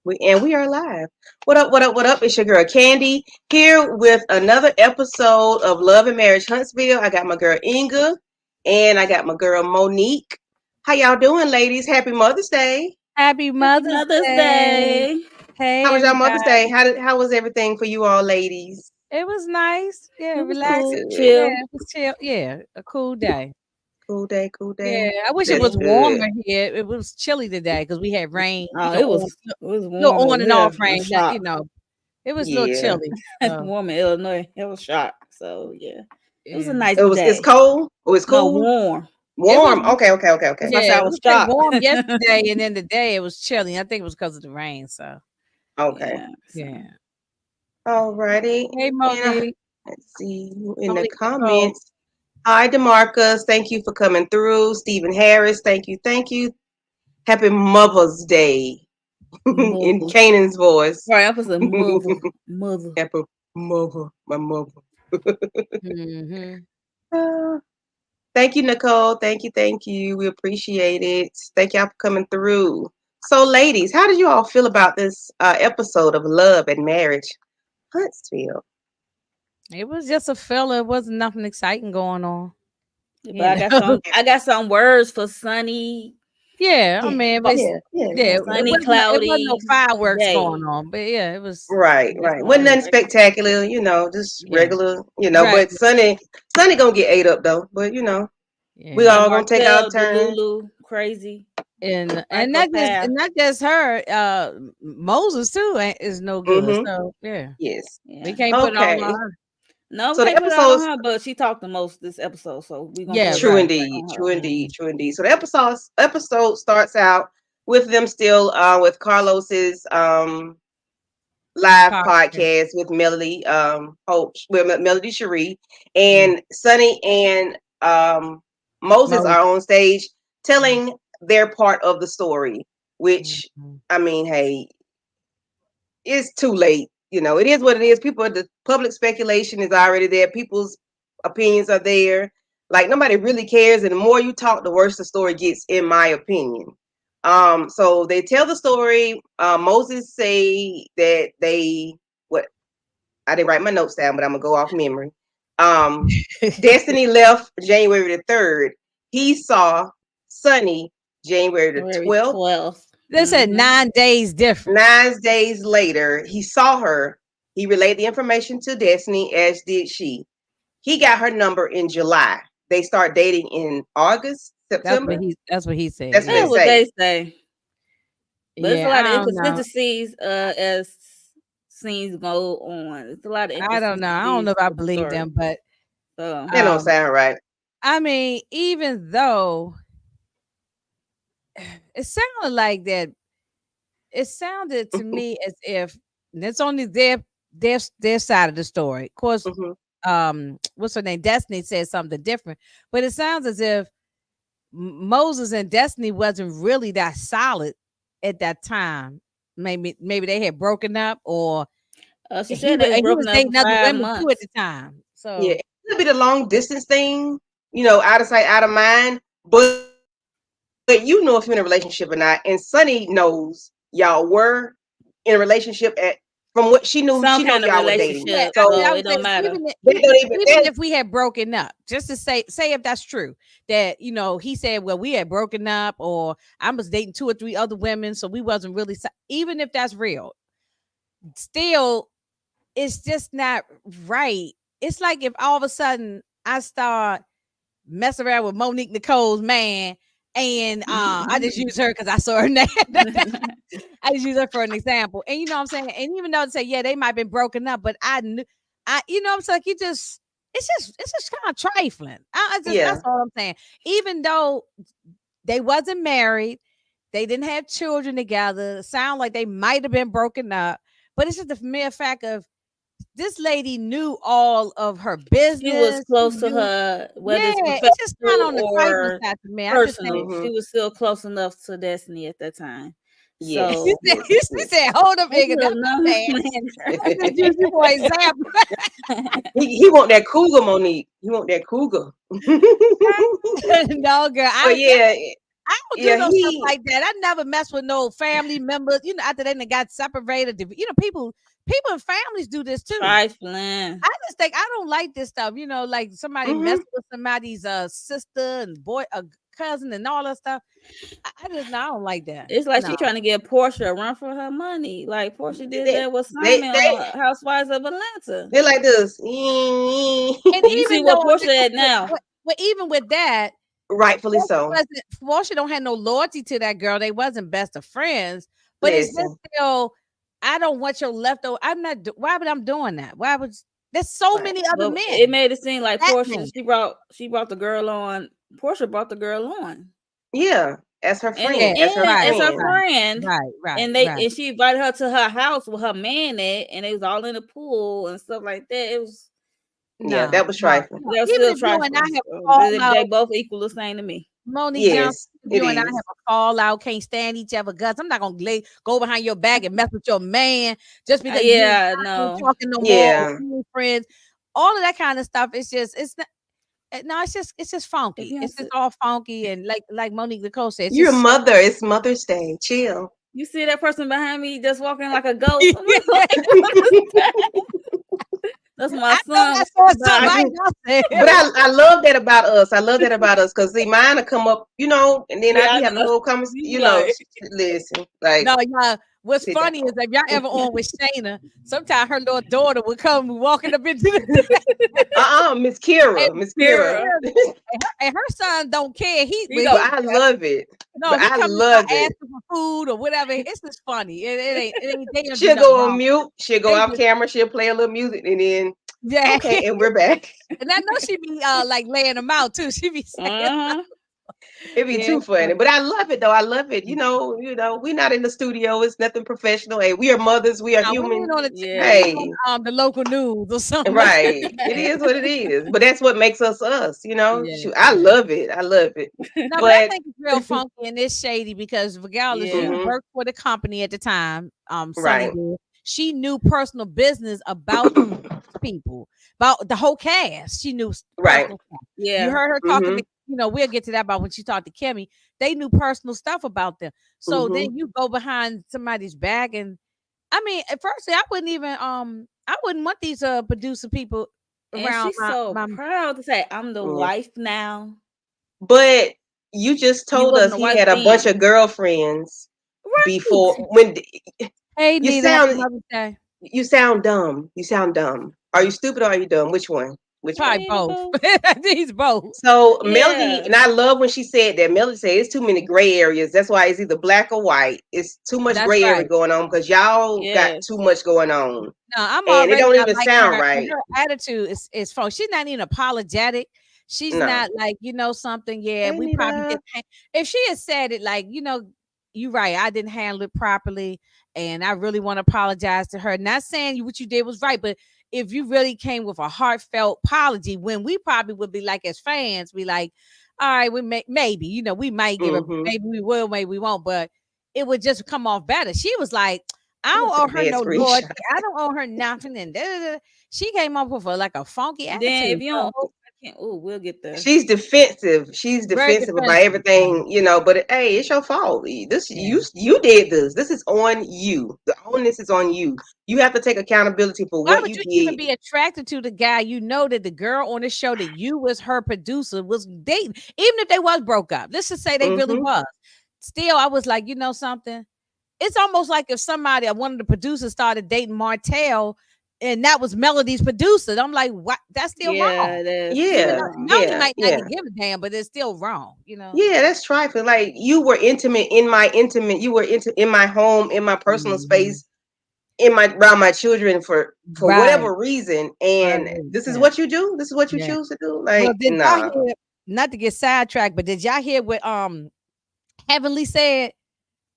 We are live. What up? What up? What up? It's your girl Candy here with another episode of Love and Marriage Huntsville. I got my girl Inga and I got my girl Monique. How y'all doing, ladies? Happy Mother's Day. Happy Happy Mother's Mother's Day. Day. Hey, How was y'all Mother's Day? everybody. How was everything for you all, ladies? It was nice. Yeah, It was That's relaxing. cool. good. Yeah, Chill. it was chill. Yeah, a cool day. Cool day. Cool Yeah, day. I wish it That's was good. warmer here. It was chilly today because we had rain, Oh, it was warm little on over and here. off I'm rain. shocked. It was a little Yeah. chilly. It's So, warm in Illinois. It was shocked. So yeah. It was a yeah. nice It's day. cold. Oh, it's No, cool. warm. It was, Warm. Okay. That's why I said yeah, I it was was like shocked. warm yesterday, and then today it was chilly. I think it was because of the rain. So, Okay. Yeah. So yeah. Alrighty. Hey, And Monique. let's see in the Monique Nicole. comments. Hi, Demarcus. Thank you for coming through. Stephen Harris. Thank you. Thank you. Happy Mother's Day in mother. Canaan's voice. Right, I was a mother. Mother. Happy mother, my mother. Mm-hmm. Uh, Thank you, Nicole. Thank you. Thank you. We appreciate it. Thank y'all for coming through. So, ladies, how did you all feel about this episode of Love and Marriage Huntsville? It was just a filler. It wasn't nothing exciting going on. But You know. I got some words for sunny, Yeah, I Yeah, mean, but yeah, yeah, yeah, yeah, yeah. it wasn't cloudy no fireworks going day. on, but yeah, it was. Right, Just right. Wasn't a nothing regular. spectacular, just Yeah, regular, right. but Sunny gonna get ate up though. But we Yeah, The all gonna take our Martell, the turn. Lulu, crazy. and Psychopath. not just her. Moses too is no good. Mm-hmm. So yeah, Yes. we Yeah. can't put it all Okay. on her. No, we So the can't put it out on episodes, her, but she talked the most this episode, so we're gonna Yeah, put it true right. right indeed, on true her. indeed, Mhm. true indeed. So the episode starts out with them still with Carlos's live Podcast. podcast with Melody Hope with Melody Cherie Yeah, and Sunny and Moses Moses. are on stage Mhm. telling their part of the story, which Mhm. I mean, hey, it's too late. It is what it is. The public speculation is already there. People's opinions are there. Like nobody really cares. And the more you talk, the worse the story gets, in my opinion. So they tell the story. Moses say that what I didn't write my notes down, but I'm gonna go off memory. Destiny left January the 3rd. He saw Sunny January the February 12th. 12th. They said 9 days difference. 9 days later, he saw her. He relayed the information to Destiny, as did she. He got her number in July. They start dating in August, September. That's what he said. That's what they That's Yeah, what say. they say. But it's a yeah. lot of I don't know. inconsistencies as scenes go on. It's a lot of I don't know. I don't know inconsistencies if I with the believe story. them, but So That don't um, sound right. I mean, even though it sounded like that, it sounded to me as if and it's only their side of the story. Of course, Hmm. what's her name? Destiny said something different, but it sounds as if Moses and Destiny wasn't really that solid at that time. Maybe they had broken up, or she said they was he broken was up for dating other five women too at months. the time. Yeah, So it could be the long distance thing, out of sight, out of mind. But if you're in a relationship or not, and Sunny knows y'all were in a relationship from what she knew. Some She know kind of y'all were dating. yeah, relationship, I mean, So I so would it say don't matter. they don't even. even if we had broken up, just to say if that's true, that he said, well, we had broken up, or I was dating 2 or 3 other women, so we wasn't really. Even if that's real, still, it's just not right. It's like if all of a sudden I start messing around with Monique Nicole's man. And I just use her because I saw her name. I just use her for an example. And you know what I'm saying? And even though they say, yeah, they might have been broken up, but I knew I'm saying, like, it's just kind of trifling. yeah, That's all I'm saying. Even though they wasn't married, they didn't have children together, sound like they might have been broken up, but it's just the mere fact of this lady knew all of her She was business. She close to knew, her, whether yeah, it's it's just kind of professional on the trifling or side to me. I just think personal. hmm, She was still close enough to Destiny at that time. yes, So yes, she yes. said, hold up, that's nigga, that's my no man. I just he use you for example. he want that cougar, Monique. He want that cougar. No, girl, But yeah, I don't do yeah, no stuff he like that. I never mess with no family members. After they done got separated, people and families do this too. Trifling. I just think I don't like this stuff. Like somebody hmm messing with somebody's sister and boy, cousin, and all that stuff. I just no, I don't like that. It's like No, she trying to get Portia a run for her money. Like Portia did they, that with they Simon they on Housewives of Atlanta. they're like this. and You see even what though Portia at now. even with that, Rightfully so. Portia don't have no loyalty to that girl. They wasn't best of friends, but it's just Listen, still. I don't want your leftover. I'm not. Why would I'm doing that? Why would there's so right. many other But it men. made it seem like That Portia, man. she brought the girl on. Portia brought the girl on. Yeah, as her And Yeah, friend, as her and right, as her friend. right, friend. right, right, And right. she invited her to her house with her man at, and they was all in the pool and stuff like that. It was Yeah, No, that was no, trifling. no. They were Even still if you and I trifling. have a So they fallout, both equal the same to me. Monique Johnson, Yes, if it you and I have is. a fallout, can't stand each other guts. I'm not gonna go behind your back and mess with your man just because you and Yeah, I ain't no. talking no more or Yeah. we ain't friends. All of that kind of stuff. It's not. No, it's just If funky. you don't It's just see, all funky and like Monique Nicole said, it's Your just so. mother. It's Mother's Day. Chill. you see that person behind me just walking like a ghost, I'm like, what is that? That's my I know son I saw walking something. I by. ain't gonna say But I love that about us. I love that about us because see, mine will come up, and then I Yeah, be I having a know. whole conversation. You be like, Listen, like No, yeah. What's sit funny is down. if y'all ever on with Shayna, sometimes her little daughter would come walking up into the Miss and Kira, Miss Kira. Kira, and her son don't care. he But But go, he I love it. no, But he I comes out love it. asking for food or whatever. It's just funny. It ain't they don't do She'll nothing go on wrong. mute. She'll go They off just camera. She'll play a little music, and then yeah. okay, and we're back. And I know she be like laying them out too. She be saying, uh-huh. It'd be yeah, too funny, but I love it though. I love it. We're not in the studio. It's nothing professional. Hey, we are mothers. We are now we human. ain't on we Yeah. ain't Hey, on the local news or something. right. It is what it is. But that's what makes us us. Yeah, Shoot, I yeah. love it. I love it. No, but I But think it's real funky and it's shady because regardless, she Yeah. hmm worked for the company at the time. Sunny right, did. She knew personal business about people, about the whole cast. She knew right. personal stuff. You Yeah. heard her talking hmm to, we'll get to that about when she talked to Kimmy. They knew personal stuff about them. So hmm then you go behind somebody's back and I mean, at first I wouldn't want these producer people And around she's so my proud to say, I'm the Yeah. wife now. But you just You told wasn't us a he wife had a bunch then. of girlfriends Right. before. When Hey you Nita, happy sound Mother's Day. you sound dumb. You sound dumb. Are you stupid or are you dumb? Which one? Which Probably one? Ain't it both. both? These both. So Melody, Yeah. and I love when she said that. Melody said it's too many gray areas. That's why it's either black or white. It's too much That's gray area right. going on because y'all got Yes. too much going on, No, I'm and it already don't not even liking sound her. And right. her attitude is phone. She's not even apologetic. She's No. not like, something. Yeah, Hey we probably Nita. just if she had said it like, you're right, I didn't handle it properly. And I really want to apologize to her. Not saying what you did was right, but if you really came with a heartfelt apology, when we probably would be like as fans, be like, all right, maybe, we might give her, Mm-hmm. maybe we will, maybe we won't, but it would just come off better. She was like, I I'm gonna don't take owe a her bad no loyalty. screenshot. I don't owe her nothing. And she came up with like a funky Then if attitude. you don't, So I can't. Oh, we'll get there. She's defensive. She's very defensive about defensive. everything, But hey, it's your fault. This Yeah. you did this. This is on you. The onus is on you. You have to take accountability for Why what would you you even did. be attracted to the guy? You know that the girl on the show that you was her producer was dating, even if they was broke up. Let's just say they really Mm-hmm. was. Still, I was like, something. It's almost like if somebody, one of the producers, started dating Martell, and that was Melody's producer. I'm like, what? That's still wrong. Yeah, that's Even still Yeah, though wrong. Melody yeah, might not yeah. give a damn, but it's still wrong. Yeah, that's trifling. Like you were intimate in my intimate. You were in my home, in my personal Mhm. space, in my around my children for Right. whatever reason. Right. And this is Yeah. what you do. This is what you Yeah. choose to do. Well, Like, did y'all nah. hear? Not to get sidetracked, but did y'all hear what Heavenly said?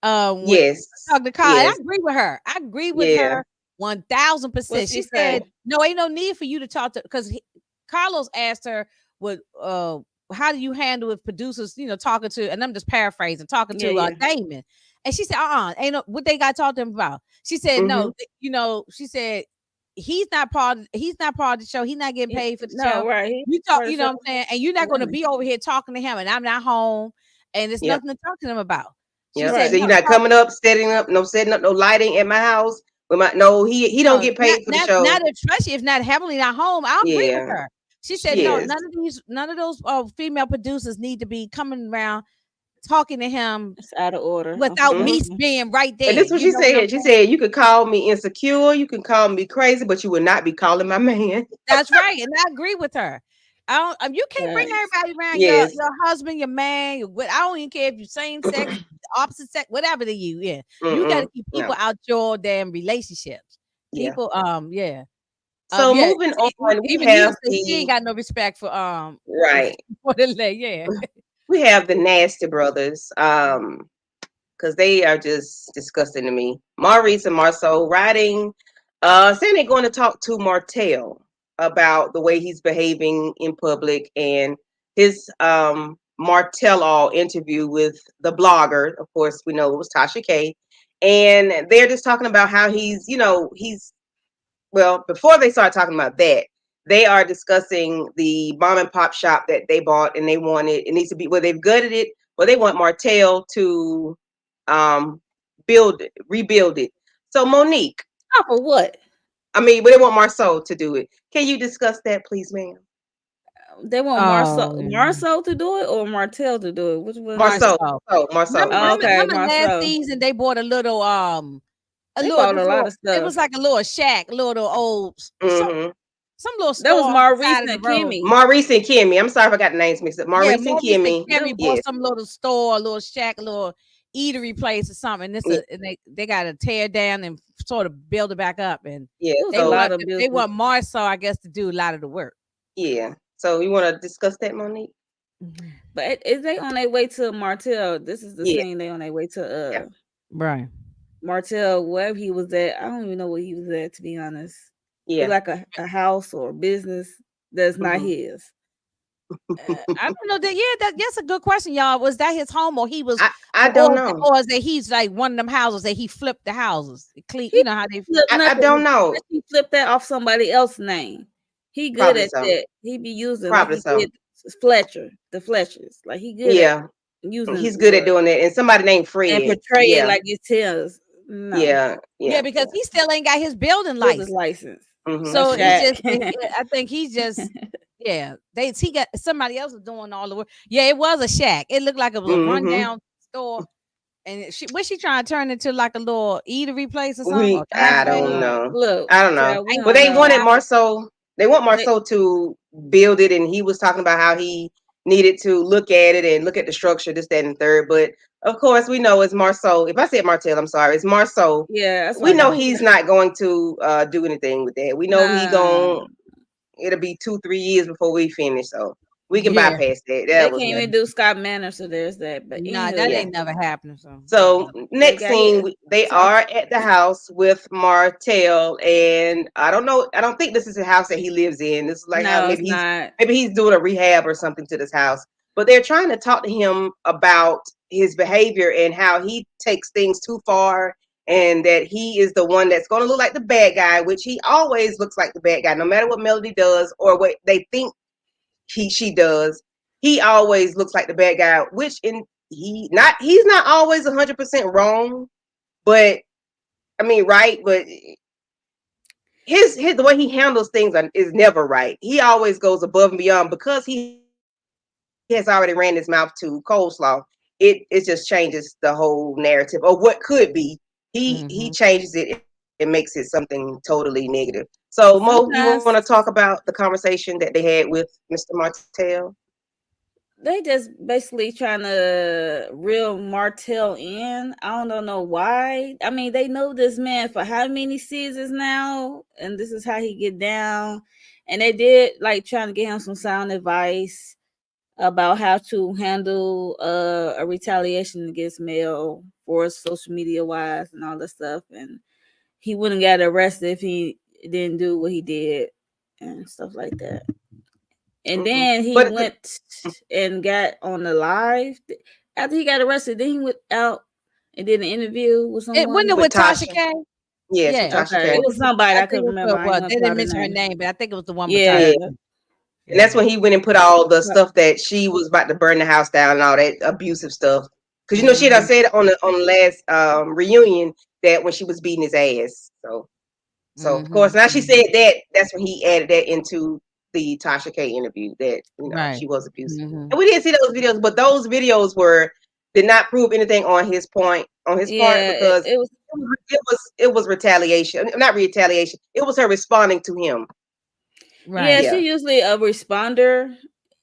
When Yes, talking to Carl, and I yes, agree with her. I agree with yeah. her What 1000%. she She said, say? "No, ain't no need for you to talk to," because Carlos asked her, "What? How do you handle if producers, talking to?" And I'm just paraphrasing, talking Yeah, to yeah. Damon, and she said, ain't no what they got to talk to him about." She said, Mm-hmm. "No, she said." He's not part of the show. He's not getting paid for the show. No, right. He You talk, part of you the know show. what I'm saying? And you're not going to Women. be over here talking to him and I'm not home and there's Yep. nothing to talk to them about. She Yep. said, So Right. you're "No, not talk, coming up, setting up no lighting at my house. With my no, he don't no, get not paid for the not show. not especially if not heavily not home." I agree with Yeah. her. She said, "No, Yes. none of those female producers need to be coming around talking to him It's out of order, without me unfortunately. being right And there." this is what You she know what I'm said. She saying? said you could call me insecure, you can call me crazy, but you would not be calling my man. That's right, and I agree with her. I don't. You can't bring Facts. everybody around Yes. your husband, your man. I don't even care if you same sex, opposite sex, whatever to you. Yeah, you got to Mm-mm. keep people No. out your damn relationships. Yeah. People, yeah, So yeah. moving on, we Even he have said she ain't the got no respect for right. for the leg. Yeah. We have the nasty brothers. Because they are just disgusting to me. Maurice and Marceau writing, saying they're going to talk to Martell about the way he's behaving in public and his Martell all interview with the blogger. Of course, we know it was Tasha K. And they're just talking about how he's well, before they start talking about that, they are discussing the mom and pop shop that they bought and they wanted it needs to be well, they've gutted it, well, they want Martell to um rebuild it. So Monique, Oh, for what? I mean, but they want Marceau to do it. Can you discuss that, please, ma'am? They want Oh, Marceau to do it or Martell to do it? Which one is Marceau, it? Marcel. Marceau, Oh, okay, Remember last Marceau. season they bought a They little bought a this lot little of it stuff. was like a little shack, little old Mm-hmm. some little That was store off the Maurice side of the and road. Kimmy. Maurice and Kimmy. I'm sorry if I got the names mixed up. Yeah, Maurice and Maurice and Kimmy. That Kimmy bought Yes. some little store, a little shack, a little eatery place or something. And Yeah. they got to tear down and sort of build it back up. And Yeah. it was they a So lot want of they business. want Marcel, I guess, to do a lot of the work. yeah. So you want to discuss that, Monique? Mhm. But is they on their way to Martell? This is the Yeah. scene they on their way to Yeah. Right. Martell, wherever he was at. I don't even know where he was at, to be honest. It's Yeah. like a house or a business that's not Mm-hmm. his. I don't know that. Yeah, that's a good question, y'all. Was that his home, or he was, I don't know. or is that he's like one of them houses that he flipped the houses? Clean, He you know how they. flipped I nothing don't know. unless he flipped that off somebody else's name. He good Probably at so. that. He be using like Probably he so. did Fletcher, the Fletchers. Like he good at Yeah. using He's good at doing that. And somebody named and Fred. portray it Yeah. like it's his. No, Yeah. Yeah, Yeah. because Yeah. he still ain't got his building business license. license. A Mm-hmm. So it's Mm-hmm. shack. just, I think he's just, yeah. He got somebody else was doing all the work. Yeah, it was a shack. It looked like it was a Mm-hmm. rundown store, and was she trying to turn into like a little eatery place or something, or I cafe? don't Or know. Look, I don't know. child, we I Well, don't they know. wanted ain't Marceau. They want They, Marceau to build it, and he was talking about how he needed to look at it and look at the structure, this, that, and third. But of course, we know it's Marceau. If I said Martell, I'm sorry. It's Marceau. yeah, that's We know fine. he's not going to do anything with that. We know he Nah, going it'll be 2-3 years before we finish, so we can yeah, bypass that. they That was can't yeah. even do Scott Manor, so there's that. But Nah, that yeah. anywho, ain't never happening. So So they next got hit. scene, they are at the house with Martell, and I don't know. I don't think this is the house that he lives in. This is like how No, it's not. maybe he's doing a rehab or something to this house. But they're trying to talk to him about his behavior and how he takes things too far, and that he is the one that's going to look like the bad guy, which he always looks like the bad guy, no matter what Melody does or what they think she does. He always looks like the bad guy, which he's not always 100% wrong, but I mean right, but his the way he handles things is never right. He always goes above and beyond because he has already ran his mouth to coleslaw. It just changes the whole narrative or what could be. He changes it and makes it something totally negative. So Mo, you want to talk about the Sometimes conversation that they had with Mr. Martell? they just basically trying to reel Martell in. I don't know why. I mean, they know this man for how many seasons now, and this is how he get down. And they did like trying to get him some sound advice about how to handle a retaliation against male for social media wise and all that stuff. And he wouldn't get arrested if he didn't do what he did and stuff like that. And Mm-hmm. then he But went and got on the live after he got arrested. Then he went out and did an interview with it wasn't someone. it with with Tasha Tasha, K. yes, with Yeah, Tasha Okay, it K. was somebody I I think couldn't it remember. was. I ain't Well, gonna they put didn't out the mention her name. name, but I think it was the one with Yeah, Yeah, Tasha. And that's when he went and put all the Right. stuff that she was about to burn the house down and all that abusive stuff. Because she had Mhm. said on the last reunion that when she was beating his ass. So of course now she said that. That's when he added that into the Tasha K interview that Right. she was abusive. Mm-hmm. And we didn't see those videos, but those videos did not prove anything on his part Yeah, because it was. it was retaliation, not retaliation. It was her responding to him. Yeah, Right. Yeah. she usually a responder,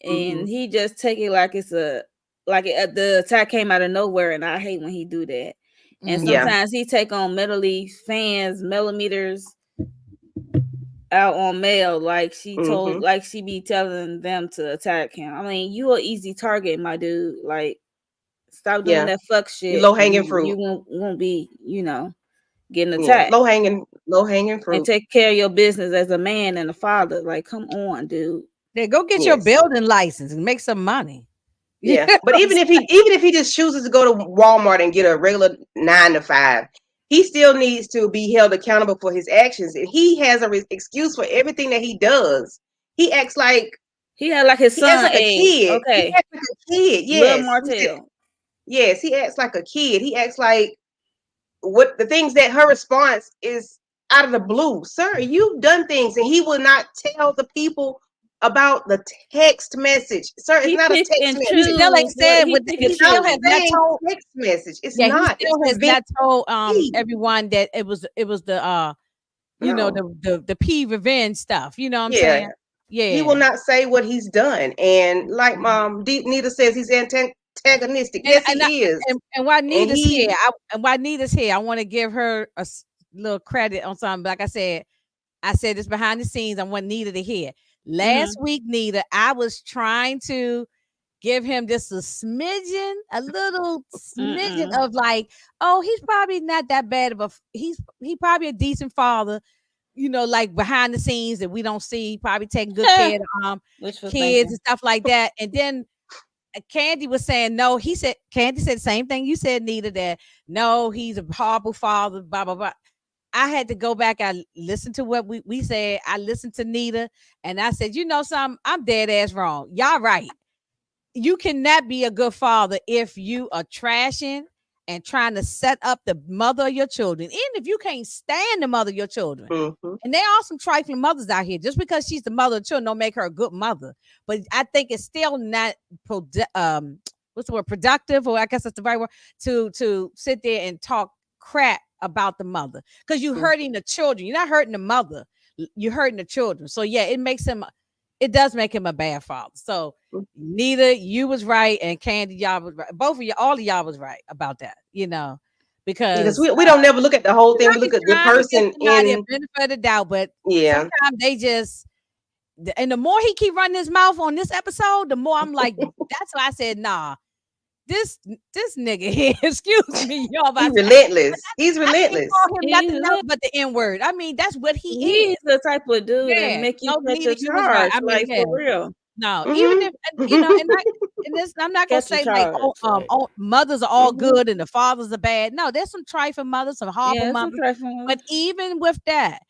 Hmm. and he just take it like it's the attack came out of nowhere, and I hate when he do that. And Mm-hmm. Yeah. sometimes he take on mentally fans millimeters out on mail, Hmm. like she be telling them to attack him. I mean, you a easy target, my dude. Like, stop doing Yeah. that fuck You shit, low and hanging you fruit. won't be getting Yeah. attacked. Low hanging And fruit. take care of your business as a man and a father. Like, come on, dude. Then go get your Yes. building license and make some money. You Yeah, know but what I'm even if he just chooses to go to Walmart and get a regular 9 to 5, he still needs to be held accountable for his actions. And he has a excuse for everything that he does. He acts like He had like his he acts son like a age. kid. He Okay. acts like a kid. Lil Yes, Martell. yes, he acts like a kid. He acts like what the things that her response is out of the blue. Sir, you've done things, and he will not tell the people about the text message. Sir, it's He not a pick text and He message. still choose ain't what said he with pick he and It's not still the has choose. not same told. text message. It's Yeah, he not. It's still has revenge. not told everyone that it was the No. the P revenge stuff. You know what I'm Yeah. saying? He will Yeah. not say what he's done. And like Nita says, he's antagonistic. And Yes, he is. and while And Nita's here, he and while Nita's here, I want to give her little credit on something. Like I said this behind the scenes. I want Nita to hear. Last Mm-hmm. week, Nita, I was trying to give him just a little smidgen Mm-mm. of like, oh, he's probably not that bad of he probably a decent father, like behind the scenes that we don't see, probably taking good care of Wishful kids thinking. and stuff like that. And then Candy was saying no. Candy said the same thing you said, Nita, that no, he's a horrible father, blah blah blah. I had to go back. I listened to what we said. I listened to Nita, and I said, you know something, I'm dead ass wrong. Y'all right. You cannot be a good father if you are trashing and trying to set up the mother of your children, even if you can't stand the mother of your children. hmm And there are some trifling mothers out here. Just because she's the mother of children, don't make her a good mother. But I think it's still not what's the word, productive, or I guess that's the right word, to sit there and talk crap about the mother, because you're hurting the children. You're not hurting the mother. You're hurting the children. So yeah, it does make him a bad father. So Nita, you was right, and Candy, y'all was right. Both of you, all of y'all was right about that. because Because we don't never look at the whole thing. I We be look at the trying to give person somebody a in benefit of the doubt, but yeah. sometimes and the more he keep running his mouth on this episode, the more I'm like, that's why I said, nah, this nigga here, excuse me, y'all, but He's relentless. He's I can't relentless. call him He's nothing else but the N word. I mean, that's what he is. He's the type of dude that Yeah, make you no, catch a Nita, you was right. charge, I mean, like yeah, for real. no, even Hmm. if and this, I'm not gonna Catch a say like, charge, like all mothers are all Hmm. good and the fathers are bad. No, there's some trifling mothers, some horrible yeah, it's some mothers. trifling. But even with that,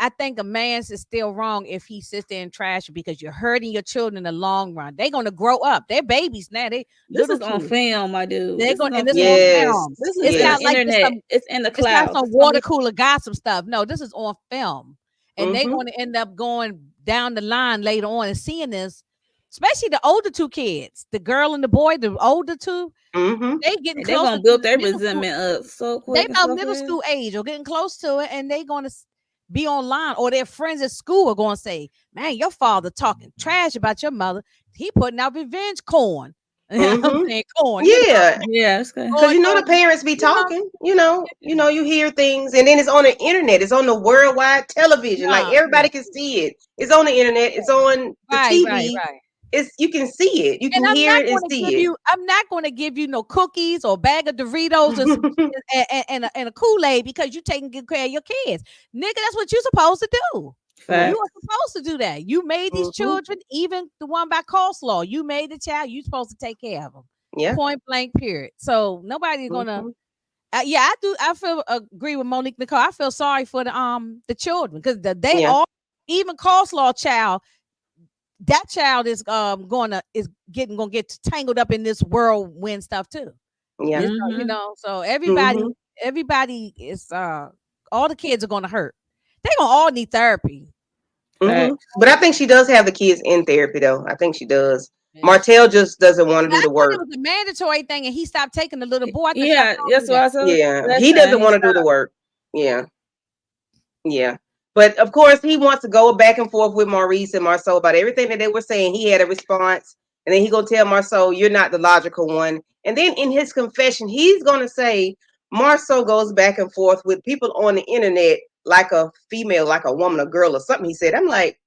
I think a man's is still wrong if he sits there and trash you, because you're hurting your children in the long run. They're gonna grow up. They're babies now. They This little is on kids. film, my dude. They're This is going, on and this on film. Yes. film. This is It's in the not Yes. like internet. It's in the it's not clouds. some It's gonna water be cooler gossip stuff. No, this is on film. And they're Hmm. going to end up going down the line later on and seeing this, especially the older two kids, the girl and the boy, the older two, Hmm. they getting they're closer gonna to build the their middle school. resentment up so They quick and about so middle fast. school age or getting close to it, and they going to be online, or their friends at school are going to say, man, your father talking trash about your mother. He putting out revenge corn. I'm Hmm. saying corn, Yeah. Yeah, it's good. Because or the parents be you know, talking, you hear things, and then it's on the internet, it's on the worldwide television, like no, yeah, everybody can see it. It's on the internet, it's on the right, right, TV. right. It's you can see it, you And can hear it and see it. I'm not going to give you no cookies or bag of Doritos and some and a Kool-Aid because you taking good care of your kids. Nigga, that's what you're supposed to do. Yeah. You Facts. are supposed to do that. You made these Hmm. children, even the one by coleslaw. You made the child. You supposed to take care of them. Yeah. Point blank. Period. So nobody's gonna. Hmm. Yeah, I do. I feel agree with Monique Nicole. I feel sorry for the children, because they Yeah. all, even coleslaw child, that child is gonna get tangled up in this whirlwind stuff too. Yeah. It's, Mm-hmm. so Hmm. everybody is all the kids are gonna hurt. They gonna all need therapy. Hmm. Facts. But I think she does have the kids in therapy, though. I think she does. Yeah, Martell just doesn't want to I do the thought it work. was a mandatory thing, and he stopped taking the little boy. I thought y'all Yeah, told me that's what that. I said Yeah, last he time. doesn't He want to do the stopped. work. Yeah, yeah. But of course, he wants to go back and forth with Maurice and Marceau about everything that they were saying. He had a response, and then he gonna tell Marceau, "You're not the logical one." And then in his confession, he's gonna say Marceau goes back and forth with people on the internet like a female, like a woman, a girl, or something. He said, "I'm like,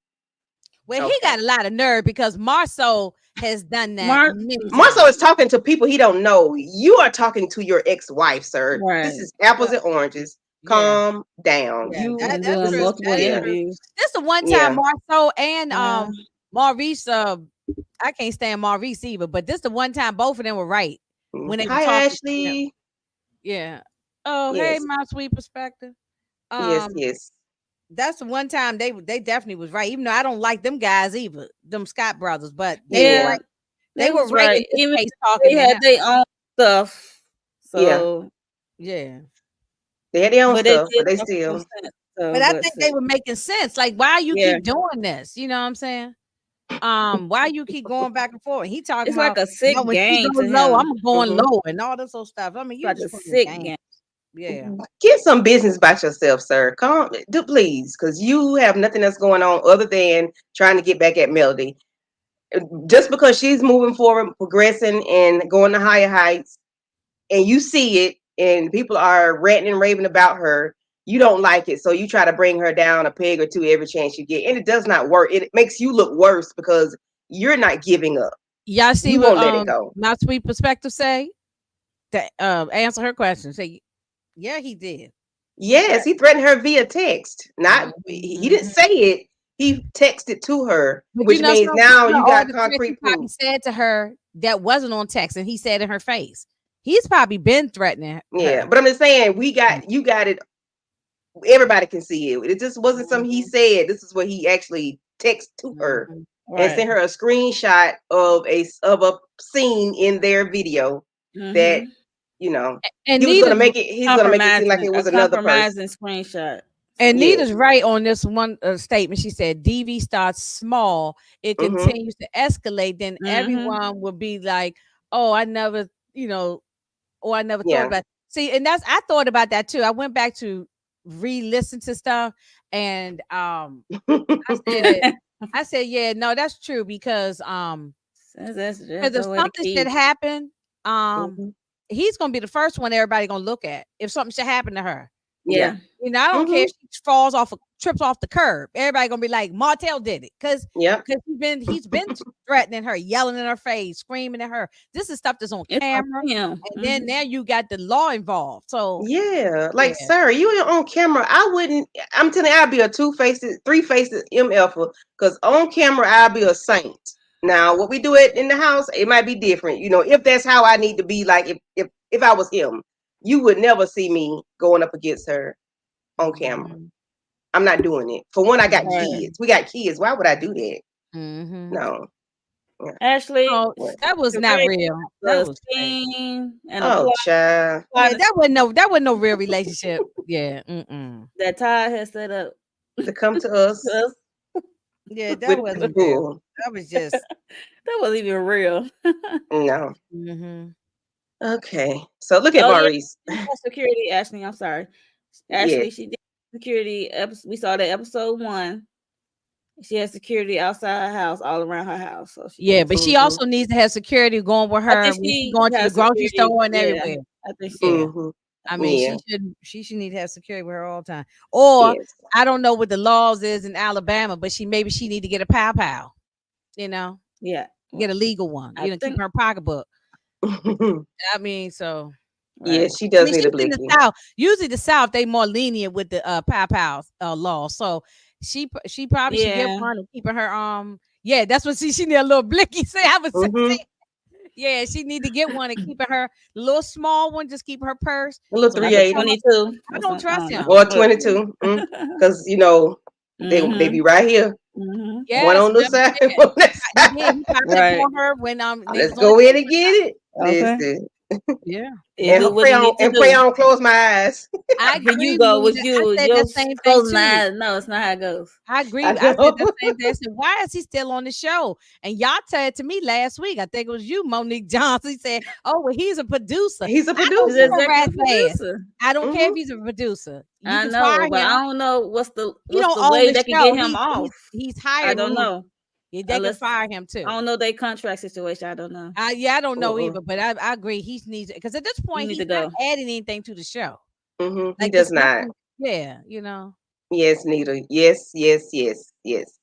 Well, he okay." got a lot of nerve because Marceau has done that Mark, many Marceau times. is talking to people he don't know. You are talking to your ex-wife, sir. This right. is apples Well, and oranges. yeah, Calm down. yeah, You And that's doing this true. is multiple That's yeah, true. interviews. This the one time yeah. Marceau and Yeah. Maurice. I can't stand Maurice either, but this the one time both of them were right when they were Hi, talking to him. Ashley. Yeah. Oh, hey, Yes, my sweet perspective. yes, Um, yes, that's the one time they definitely was right. Even though I don't like them guys either, them Scott brothers, but they were yeah, Yeah, right. they They were was right in right. this Even case they talking to had him. their own stuff. yeah. So, Yeah. They had their own but they stuff, did but they come to some still. sense. But So, I but think they were making sense. Like, why you yeah, keep doing this? You know what I'm saying? Why you keep going back and forth? He talking it's like about, a you know, sick when she game goes to low, him. I'm going Hmm. low and all this old stuff. I mean, It's you like a just playing sick games. game. Yeah. Get some business about yourself, sir. Come, do please, because you have nothing else going on other than trying to get back at Melody. Just because she's moving forward, progressing, and going to higher heights, and you see it, and people are ranting and raving about her, you don't like it, so you try to bring her down a peg or two every chance you get, and it does not work. It makes you look worse because you're not giving up. Y'all see You what won't let it go. my sweet perspective say? That answer her question. Say, yeah, he did. Yes, Right. he threatened her via text. Not he didn't Mhm. say it. He texted to her, But which means now you know you all got the threats he concrete probably proof. said to her that wasn't on text, and he said in her face. He's probably been threatening Yeah, her. but I'm just saying we got you got it. Everybody can see it. It just wasn't something he Mhm, said. This is what he actually texted to her mhm. and Right. sent her a screenshot of a scene in their video that Mhm. you know And he was gonna Nita's make it. He's gonna make it seem like Compromising, it a was another person. compromising screenshot. and So, Yeah. Nita's right on this one statement. She said, "DV starts small, it Mm-hmm. continues to escalate. Then mhm. everyone will be like, oh, I never, you know, oh, I never thought Yeah. about." See, and that's I thought about that too. I went back to re-listen to stuff, and I said, yeah, no, that's true Since that's because just if the way to something should keep. happen, Mhm. he's gonna be the first one everybody gonna look at if something should happen to her. Yeah. Yeah. You know, I don't care Hmm. if she falls off, trips off the curb. Everybody gonna be like, Martell did it, Yep. because he's been threatening her, yelling in her face, screaming at her. This is stuff that's on It's on camera, him. and then Mhm. now you got the law involved. So Yeah, yeah, like, sir, you on camera. I wouldn't. I'm telling you, I'd be a two-faced, three-faced MF. Because on camera, I'll be a saint. Now, what we do it in the house, it might be different. If that's how I need to be, like if I was him, you would never see me going up against her on camera. mm-hmm, I'm not doing it. For one, I got Right. kids. We got kids. Why would I do that? mm-hmm. No. Yeah. Ashley, So What? that was not congratulations real. That the was fake. scheme and a Oh, plot, child. Yeah, plot that wasn't no real relationship. Yeah, mm-mm. that Todd has set up. To come to us Us. Yeah, that with this wasn't real. bull. That was just. That wasn't even real. No. Mm-hmm. Okay. So look at Oh yeah, Maurice. she did security, Ashley. I'm sorry, Yeah. Ashley. She did security. We saw that episode 1. She has security outside her house, all around her house. So she Yeah, did but she security. Mm-hmm. also needs to have security going with I her think when she's she going to the has grocery security. store and Yeah, everywhere. I think she Yeah. does. Mm-hmm. I mean, Yeah. she should need to have security with her all the time. Or Yes. I don't know what the laws is in Alabama, but she need to get a pow pow, you know, Yeah, get a legal one, I keep think her pocketbook. I mean, so Yeah, right. she I does mean, need she's a in the blicky. South. Usually, the South they more lenient with the pow pow law. So she probably should get Yeah, one and keeping her Yeah, that's what she need a little blicky. Say I was Mm-hmm. say, yeah, she need to get one and keeping her little small one. Just keep her purse. A little So like she a 380 come up. 22 I or don't something. I trust don't know, him. or but 22. yeah. Because they hmm be right here. Mm-hmm. One Yes, on the remember side, that. one on that He side. did. He popped up Right. on her when they Let's was on the go in date and with get her. it. Okay. Listen, Yeah, It and do what it need to pray do. on, close my eyes. I Here you agree, go with Nina. I you. said Your that same thing closing too. eyes. No, it's not how it goes. I agree. I I said know. the same thing. I said, why is he still on the show? And y'all said to me last week, I think it was you, Monique Johnson. He said, oh, well, he's a producer. He's a I don't He's the producer. care executive rat's ass. producer. I don't care Hmm. if he's a producer. You I can fire know, but him. I don't know He what's don't the own way the that can show. get him off. He's I hired. don't know. They can Unless fire him I too. don't know their contract situation. I don't know. Yeah, I don't know Mm-mm. either, but I agree. He needs, because at this He point, need to he's not go. adding anything to the show. He Like, does it's not. nothing. Yeah, you know. Yes, Nita. Yes, yes, yes, yes.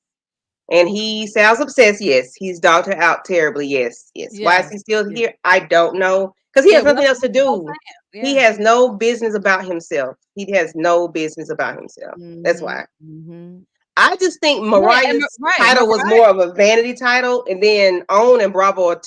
And he sounds obsessed. Yes, he's dogged her out terribly. Yes, yes. Why is Yes. he still Yeah. here? I don't know. Because he Yeah. has Well, nothing else to that's do. He yeah. has no business about himself. He has no business about himself. That's Mm-hmm. why. Mm-hmm. I just think Yeah, and Mariah's right, title was Mariah. more of a vanity title, and then OWN and Bravo are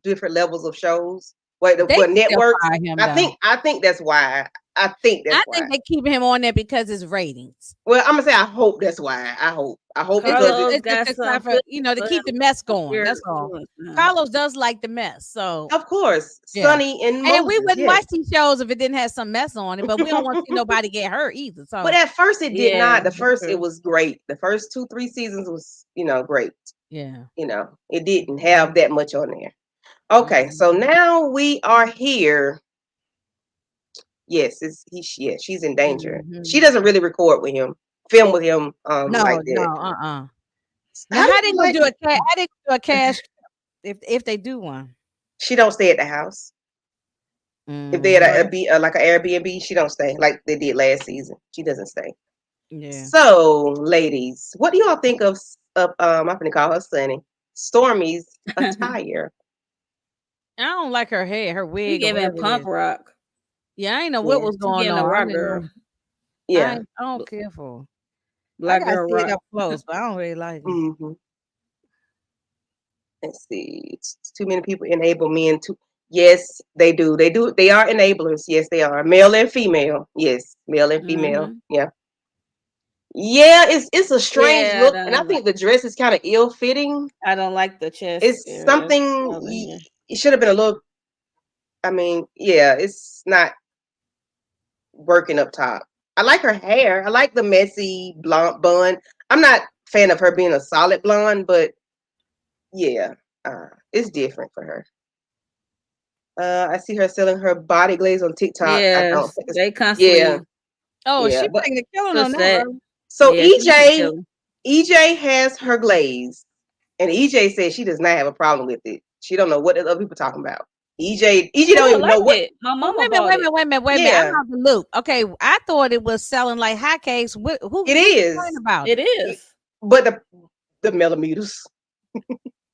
different levels of shows. They What can still networks? fire him though. I think that's why. I think that's I why. think they keep him on there because it's ratings. Well, I'm gonna say I hope that's why. I hope because it's Carlos It's just got a time some for, feelings to for him. keep the mess going. Weird That's all. influence now. Carlos does like the mess, so of course yeah. Sonny and And we Moses. wouldn't Yes. watch these shows if it didn't have some mess on it. But we don't want to see nobody get hurt either. But So at first it did Yeah, not. The that's first it true. was great. The first 2-3 seasons was great. yeah. It didn't have that much on there. Okay, so Mhm. now we are here. Yes, yeah, she's in danger. She Mhm. doesn't really record with him, film with him, like No, no, that. Now I how they didn't gonna like do a it. how they gonna do a cash if they do one? She don't stay at the house. If they had Mhm. Right. like an Airbnb, she don't stay like they did last season. She doesn't stay. Yeah. So, ladies, what do y'all think of I'm gonna call her Sunny Stormy's attire? I don't like her hair, her He wig or giving whatever it punk is. rock. Yeah, I ain't know what Yeah, was She going giving a on. I rock didn't know. girl. yeah. I don't care for her. I Black gotta girl see it rock. up close, but I don't really like it. Hmm. Let's see. It's too many people enable men to. Yes, they do. They do. They are enablers. Yes, they are. Male and female. Yes, male and female. Mm-hmm. Yeah. Yeah, it's a strange Yeah, look, and I think the dress is kind of ill fitting. I don't like the chest It's area. something Over here. it should have been a little. I mean, yeah, it's not working up top. I like her hair. I like the messy blonde bun. I'm not a fan of her being a solid blonde, but yeah, it's different for her. I see her selling her body glaze on TikTok. I don't Yes, think it's they yeah, constantly Oh, yeah. she But making a killing on push that, that. bro. so Yeah, she making a killing. EJ has her glaze, and EJ says she does not have a problem with it. She don't know what the other people talking about. EJ don't Oh, I even know like what. it. My Oh, mama bought it. wait a minute. I'm Yeah, out the loop. Okay, I thought it was selling like hotcakes. it Who complained is. about It it? is. But the millimeters,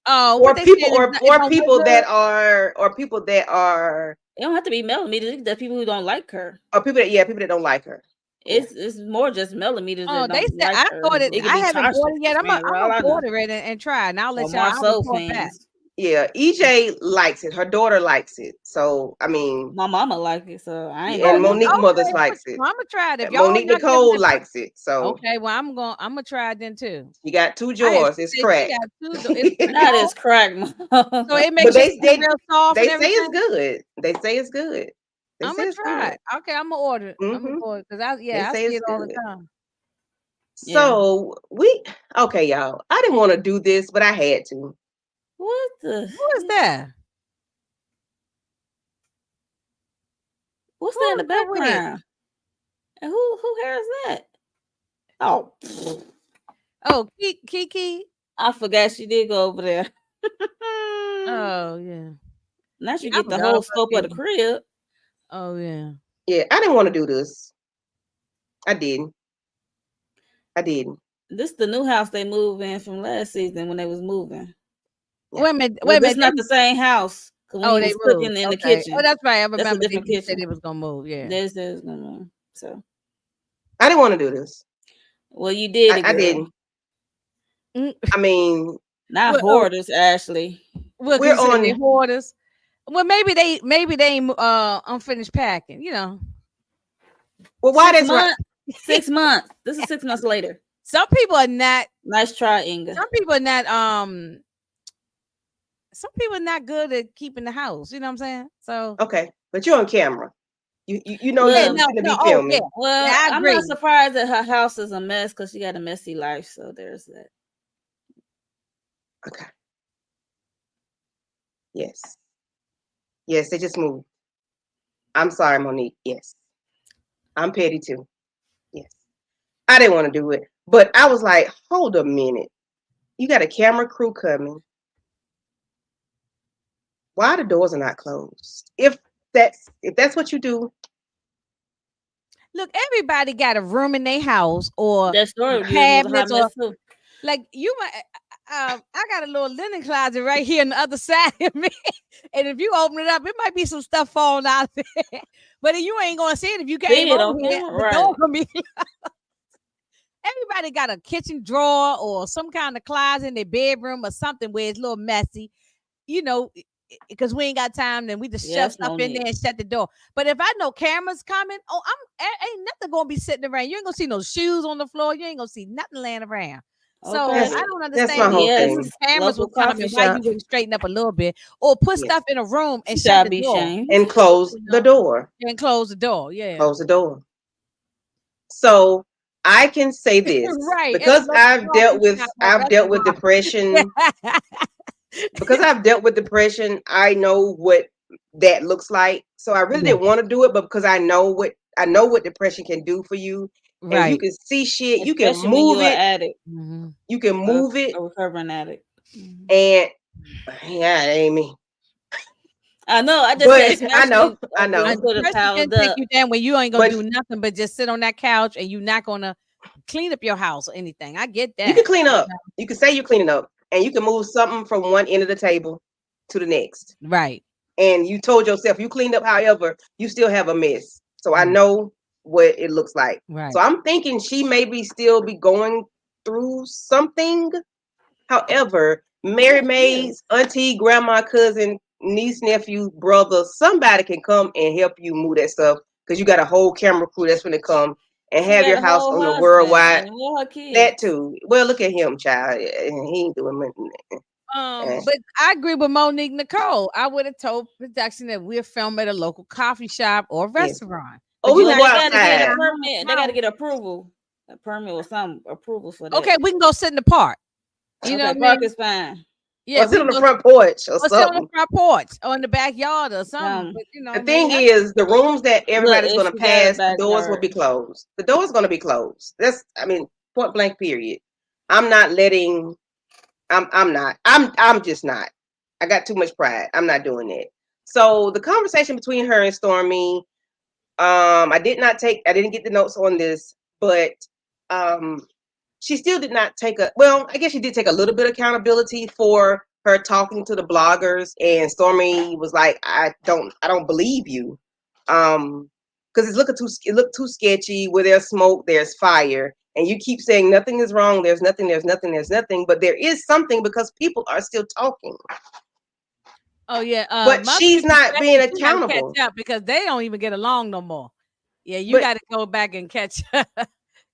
Oh, what or they people, saying is it or don't look people good? that are, or people that are, It don't have to be millimeters. There's people who don't like her. or people that, yeah, people that don't like her. Yeah. It's more just millimeters Oh, that they don't said like I her. thought it. It could I be haven't Tasha bought it yet. fans, for I'm all gonna I know, order it and try, and I'll or let y'all. I'll Marceau report back. fans. Yeah, EJ likes it. Her daughter likes it. So I mean, My mama like it, so I ain't and got Oh, nothing Monique to Mothers okay. say. likes it. I'm gonna try it. If y'all Monique not giving Nicole it, likes it. So okay. Well, I'm gonna try it then too. you got two I had jars. It's said she crack. got two. It's That small, is crack, so mama. it But makes your skin real soft they and say it's everything. good. They say it's good. They I'm say gonna it's try good. it. Okay, I'm gonna order it. I'm gonna Hmm. go because They I say see it's it all the good. time. Yeah. So okay, y'all. I didn't want to do this, but I had to. What the? Who is that? What's Who that in is the that with it? background? And who hair is that? Oh, Oh, Kiki. I forgot she did go over there. Oh yeah, Now yeah. she I get the forgot whole about scope of the Kiki. crib. Oh yeah. Yeah, I didn't want to do this. I didn't. I didn't. This the new house they moved in from last season when they was moving. Yeah. Wait a minute. Well, Wait a this minute. not the same house. Cause when Oh, he they was moved. cooking in the Okay. Oh, kitchen, that's right. I that's a remember different they said kitchen. they was gonna move. Yeah. This is gonna so. I didn't want to do this. Well, you did it, I girl. didn't. Mm, I mean, Not well, oh, hoarders, Ashley. well, we're because you said they on. hoarders. Well, maybe they ain't unfinished packing. You know. Well, why Six that's right. months. 6 months. This is 6 months later. Some people are not. Nice try, Inga. Some people are not. Some people are not good at keeping the house. You know what I'm saying? So Okay, but you're on camera. You know yeah, you Well, no, shouldn't no. be Oh yeah, filming. yeah. well, I I'm not agree. surprised that her house is a mess because she got a messy life. So there's that. Okay. Yes. Yes, they just moved. I'm sorry, Monique. Yes. I'm petty too. Yes. I didn't want to do it. But I was like, hold a minute. You got a camera crew coming. Why the doors are not closed? If that's what you do, Look, everybody got a room in their house or That storage unit was a hot cabinets or mess too. like you might. I got a little linen closet right here on the other side of me, and if you open it up, it might be some stuff falling out of there. But you ain't gonna see it if you See came it over on here. camera, The door right? gonna be. Everybody got a kitchen drawer or some kind of closet in their bedroom or something where it's a little messy, you know, because we ain't got time. Then we just shove Yes, stuff in there Monique. and shut the door. But if I know cameras coming, oh, ain't nothing gonna be sitting around. You ain't gonna see no shoes on the floor. You ain't gonna see nothing laying around. So that's I Okay. don't that's understand my whole if Yes. thing. cameras Local was coming, coffee why you shop. wouldn't straighten up a little bit or put Yes. stuff in a room and She shut gotta the be door, shamed. And close you the know, door. and close the door. Yeah. Close the door. So I can say this Right. At a because local coffee shop or I've dealt with restaurant. depression. Because I've dealt with depression, I know what that looks like. So I really Yeah. didn't want to do it, but because I know what depression can do for you, and you Right. can see shit, you can Especially when move you're an it, addict, Mhm. you can move it, a recovering addict. Mhm. and yeah, it ain't me. I know. I just said But I know, especially I when you know. And put it depression can piled take up. you down when you ain't gonna But do nothing but just sit on that couch and you're not gonna clean up your house or anything. I get you can that. clean You up. You can say you're cleaning up, and you can move something from one end of the table to the next. know? Right. And you told yourself you cleaned up, however, you still have a mess. So I Mm. know what it looks like. So Right. I'm thinking she maybe still be going through something. However, Mary Yeah, she is. Maid's auntie, grandma, cousin, niece, nephew, brother, somebody can come and help you move that stuff because you got a whole camera crew that's going to come and She have got your a house whole on the husband worldwide. and all her That kids. too. Well, look at him, child. He ain't doing nothing. Eh. But I agree with Monique Nicole. I would have told production that we're filming at a local coffee shop or Yes. restaurant. Oh, But we you're can Well, not go they gonna got to sit get in a outside. our permit. They got to house. get approval. A permit or some approval for that. Okay, we can go sit in the park. You know Okay, what I park mean? is fine. Yeah, Or we sit can on the go front porch or or sit on the something. front porch or in the backyard or something. Um, But you know, The what I mean, thing is, the rooms that look, everybody's if going to she got a pass, the doors will backyard, be closed. The door's going to be closed. Point blank. Period. I'm not letting. I'm not. I'm just not. I got too much pride. I'm not doing it. So the conversation between her and Stormy, I didn't get the notes on this, but um, she still did not take I guess she did take a little bit of accountability for her talking to the bloggers, and Stormy was like, I don't believe you. Because it looked too sketchy. Where there's smoke, there's fire. And you keep saying nothing is wrong, there's nothing, there's nothing, there's nothing, but there is something because people are still talking. oh yeah, But Mother she's and not being Perspective, you got to catch accountable. up because they don't even get along no more. Yeah, you But got to go back and catch up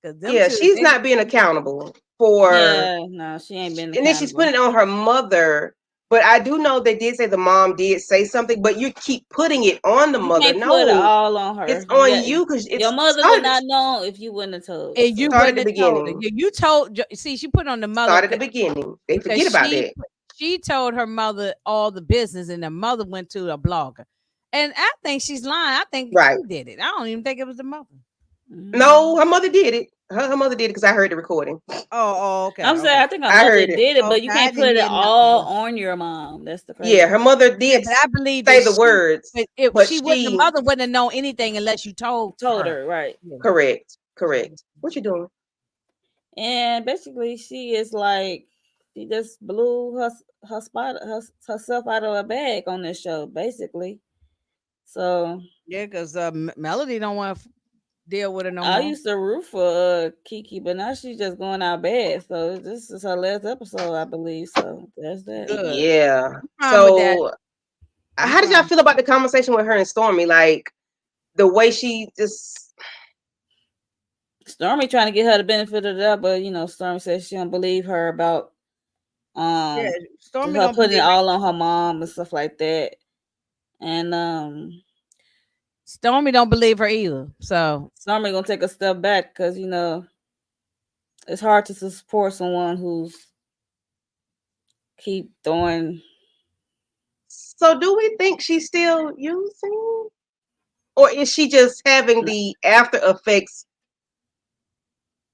because them yeah, two, she's they not being accountable for yeah, no, she ain't been and then she's accountable. putting it on her mother. But I do know they did say the mom did say something, but you keep putting it on the You mother. can't put it No, all on it's her. You on got you because your it's mother would not know if you wouldn't have told. and you So started wouldn't the have told her. beginning. You told. See, she put on the mother Started the beginning. They because forget about that. she told her mother all the business, and the mother went to a blogger. And I think she's lying. I think Right. she did it. I don't even think it was the mother. No, mhm. her mother did it. Her mother did it because I heard the recording. Okay, I'm saying okay. I think her I mother heard it. did it, but you Okay, I can't didn't put it hear nothing. all But on your mom. That's the Yeah, crazy her part. mother yeah, did but I believe say that the words, if but she wouldn't, the she mother wouldn't have known anything unless you told Told her. her right. Yeah. correct. Correct. What you doing? And basically, she is like she just blew herself out of a bag on this show, basically. So Yeah, because Melody don't want to deal with her no I more. used to root for Kiki, but now she's just going out bad. So this is her last episode, I believe. So there's that. Good. Yeah. I'm fine with that. So I'm how did y'all fine. feel about the conversation with her and Stormy? Like the way she just Stormy trying to get her the benefit of the doubt, but Stormy says she don't believe her about Yeah, Stormy her don't putting it believe her. all on her mom and stuff like that. And Stormy don't believe her either. So Stormy gonna take a step back because it's hard to support someone who's keep throwing. So do we think she's still using? Or is she just having the after effects?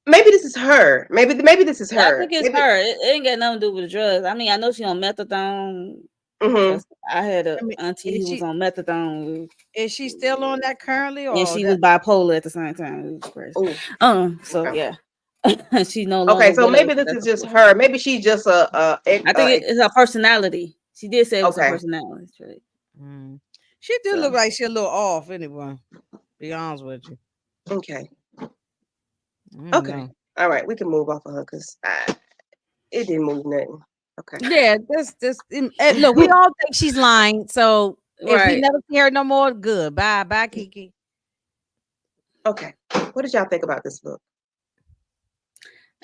Maybe this is her. Maybe this is I her. think it's Maybe. her. It ain't got nothing to do with the drugs. I mean, I know she on methadone Mm-hmm. because I had a I mean, auntie who was on methadone is she still on that currently, and or she that? was bipolar at the same time. It was crazy. Oh. So Okay. yeah, she's no Okay. longer So with us. maybe this That's is just her. Maybe she's just I think it's her personality. She did say it was her okay. personality trait. Mm. She do So look like she a little off anyway. Be honest with you. Okay. I don't Okay. know. All right. We can move off of her because it didn't move nothing. Okay. Yeah, look, we all think she's lying. So if we right. never see her no more, good. Bye, Kiki. Okay. What did y'all think about this look?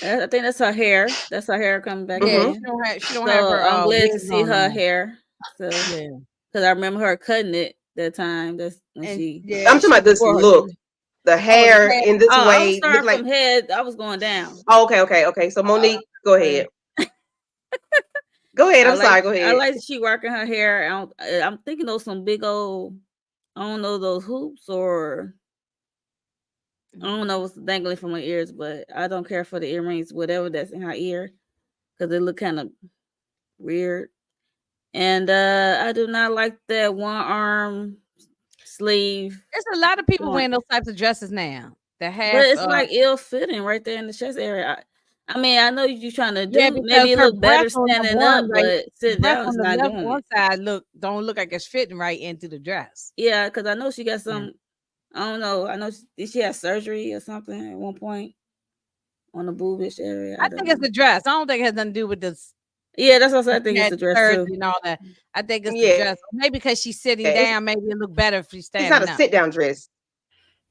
I think that's her hair. That's her hair coming back Yeah, Mm-hmm. in. she don't have So her I'm glad to wigs see on no her more. hair. So Yeah, because I remember her cutting it that time. That's when and she yeah, I'm talking she about this wore her. look. The oh the hair hair. in this Oh, I was way look starting like. from head. I was going down. Oh, okay. So Monique, go Okay. ahead. Go ahead. I'm sorry. Go I ahead. like she working her hair. I'm thinking those some big old. I don't know those hoops or I don't know what's dangling from her ears, but I don't care for the earrings, whatever that's in her ear, because they look kind of weird. And I do not like that one arm sleeve There's a lot of people joint. wearing those types of dresses now that But have it's like ill fitting right there in the chest area. I mean, I know you trying to yeah, do because maybe it her look better breath on the standing up, one right, but sitting breath down on is the not left doing one it. side don't look like it's fitting right into the dress. Yeah, because I know she got Yeah. some. I don't know. I know did she have surgery or something at one point on the boobish area. I I don't think it's know. the dress. I don't think it has nothing to do with this. Yeah, that's what I think it's Had the dress too. surgery and all that. I think it's the Yeah. dress. Maybe because she's sitting It's down, maybe it look better if she's it's not a standing up. sit down dress.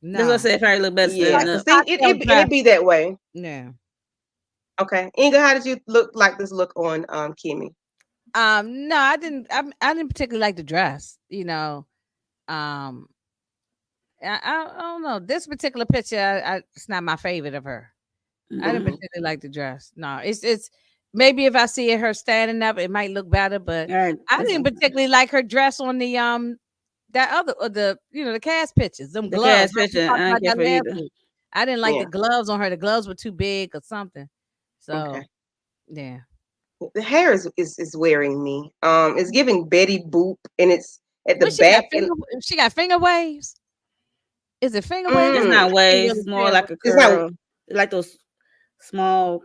That's what I No, said. If I look better it's Yeah. like standing a Cause up. see, cocktail and dress. it be that way. Yeah. Okay. Inga, how did you like this look on Kimmy? No, I didn't particularly like the dress. Um, I don't know. This particular picture, it's not my favorite of her. I didn't Mm-hmm. particularly like the dress. No, it's maybe if I see her standing up, it might look better. But All right, I that's didn't particularly like her dress on the that other the cast pictures, them the gloves. cast We picture. talked I ain't about care that for last either. week. I didn't like the Yeah. gloves on her. The gloves were too big or something. So Okay. yeah. The hair is wearing me. It's giving Betty Boop, and it's at the What she got back. And finger? She got finger waves. Is it finger waves? It's I mm, not can't waves. really It's more tell. like a it's not. curl. It's like those small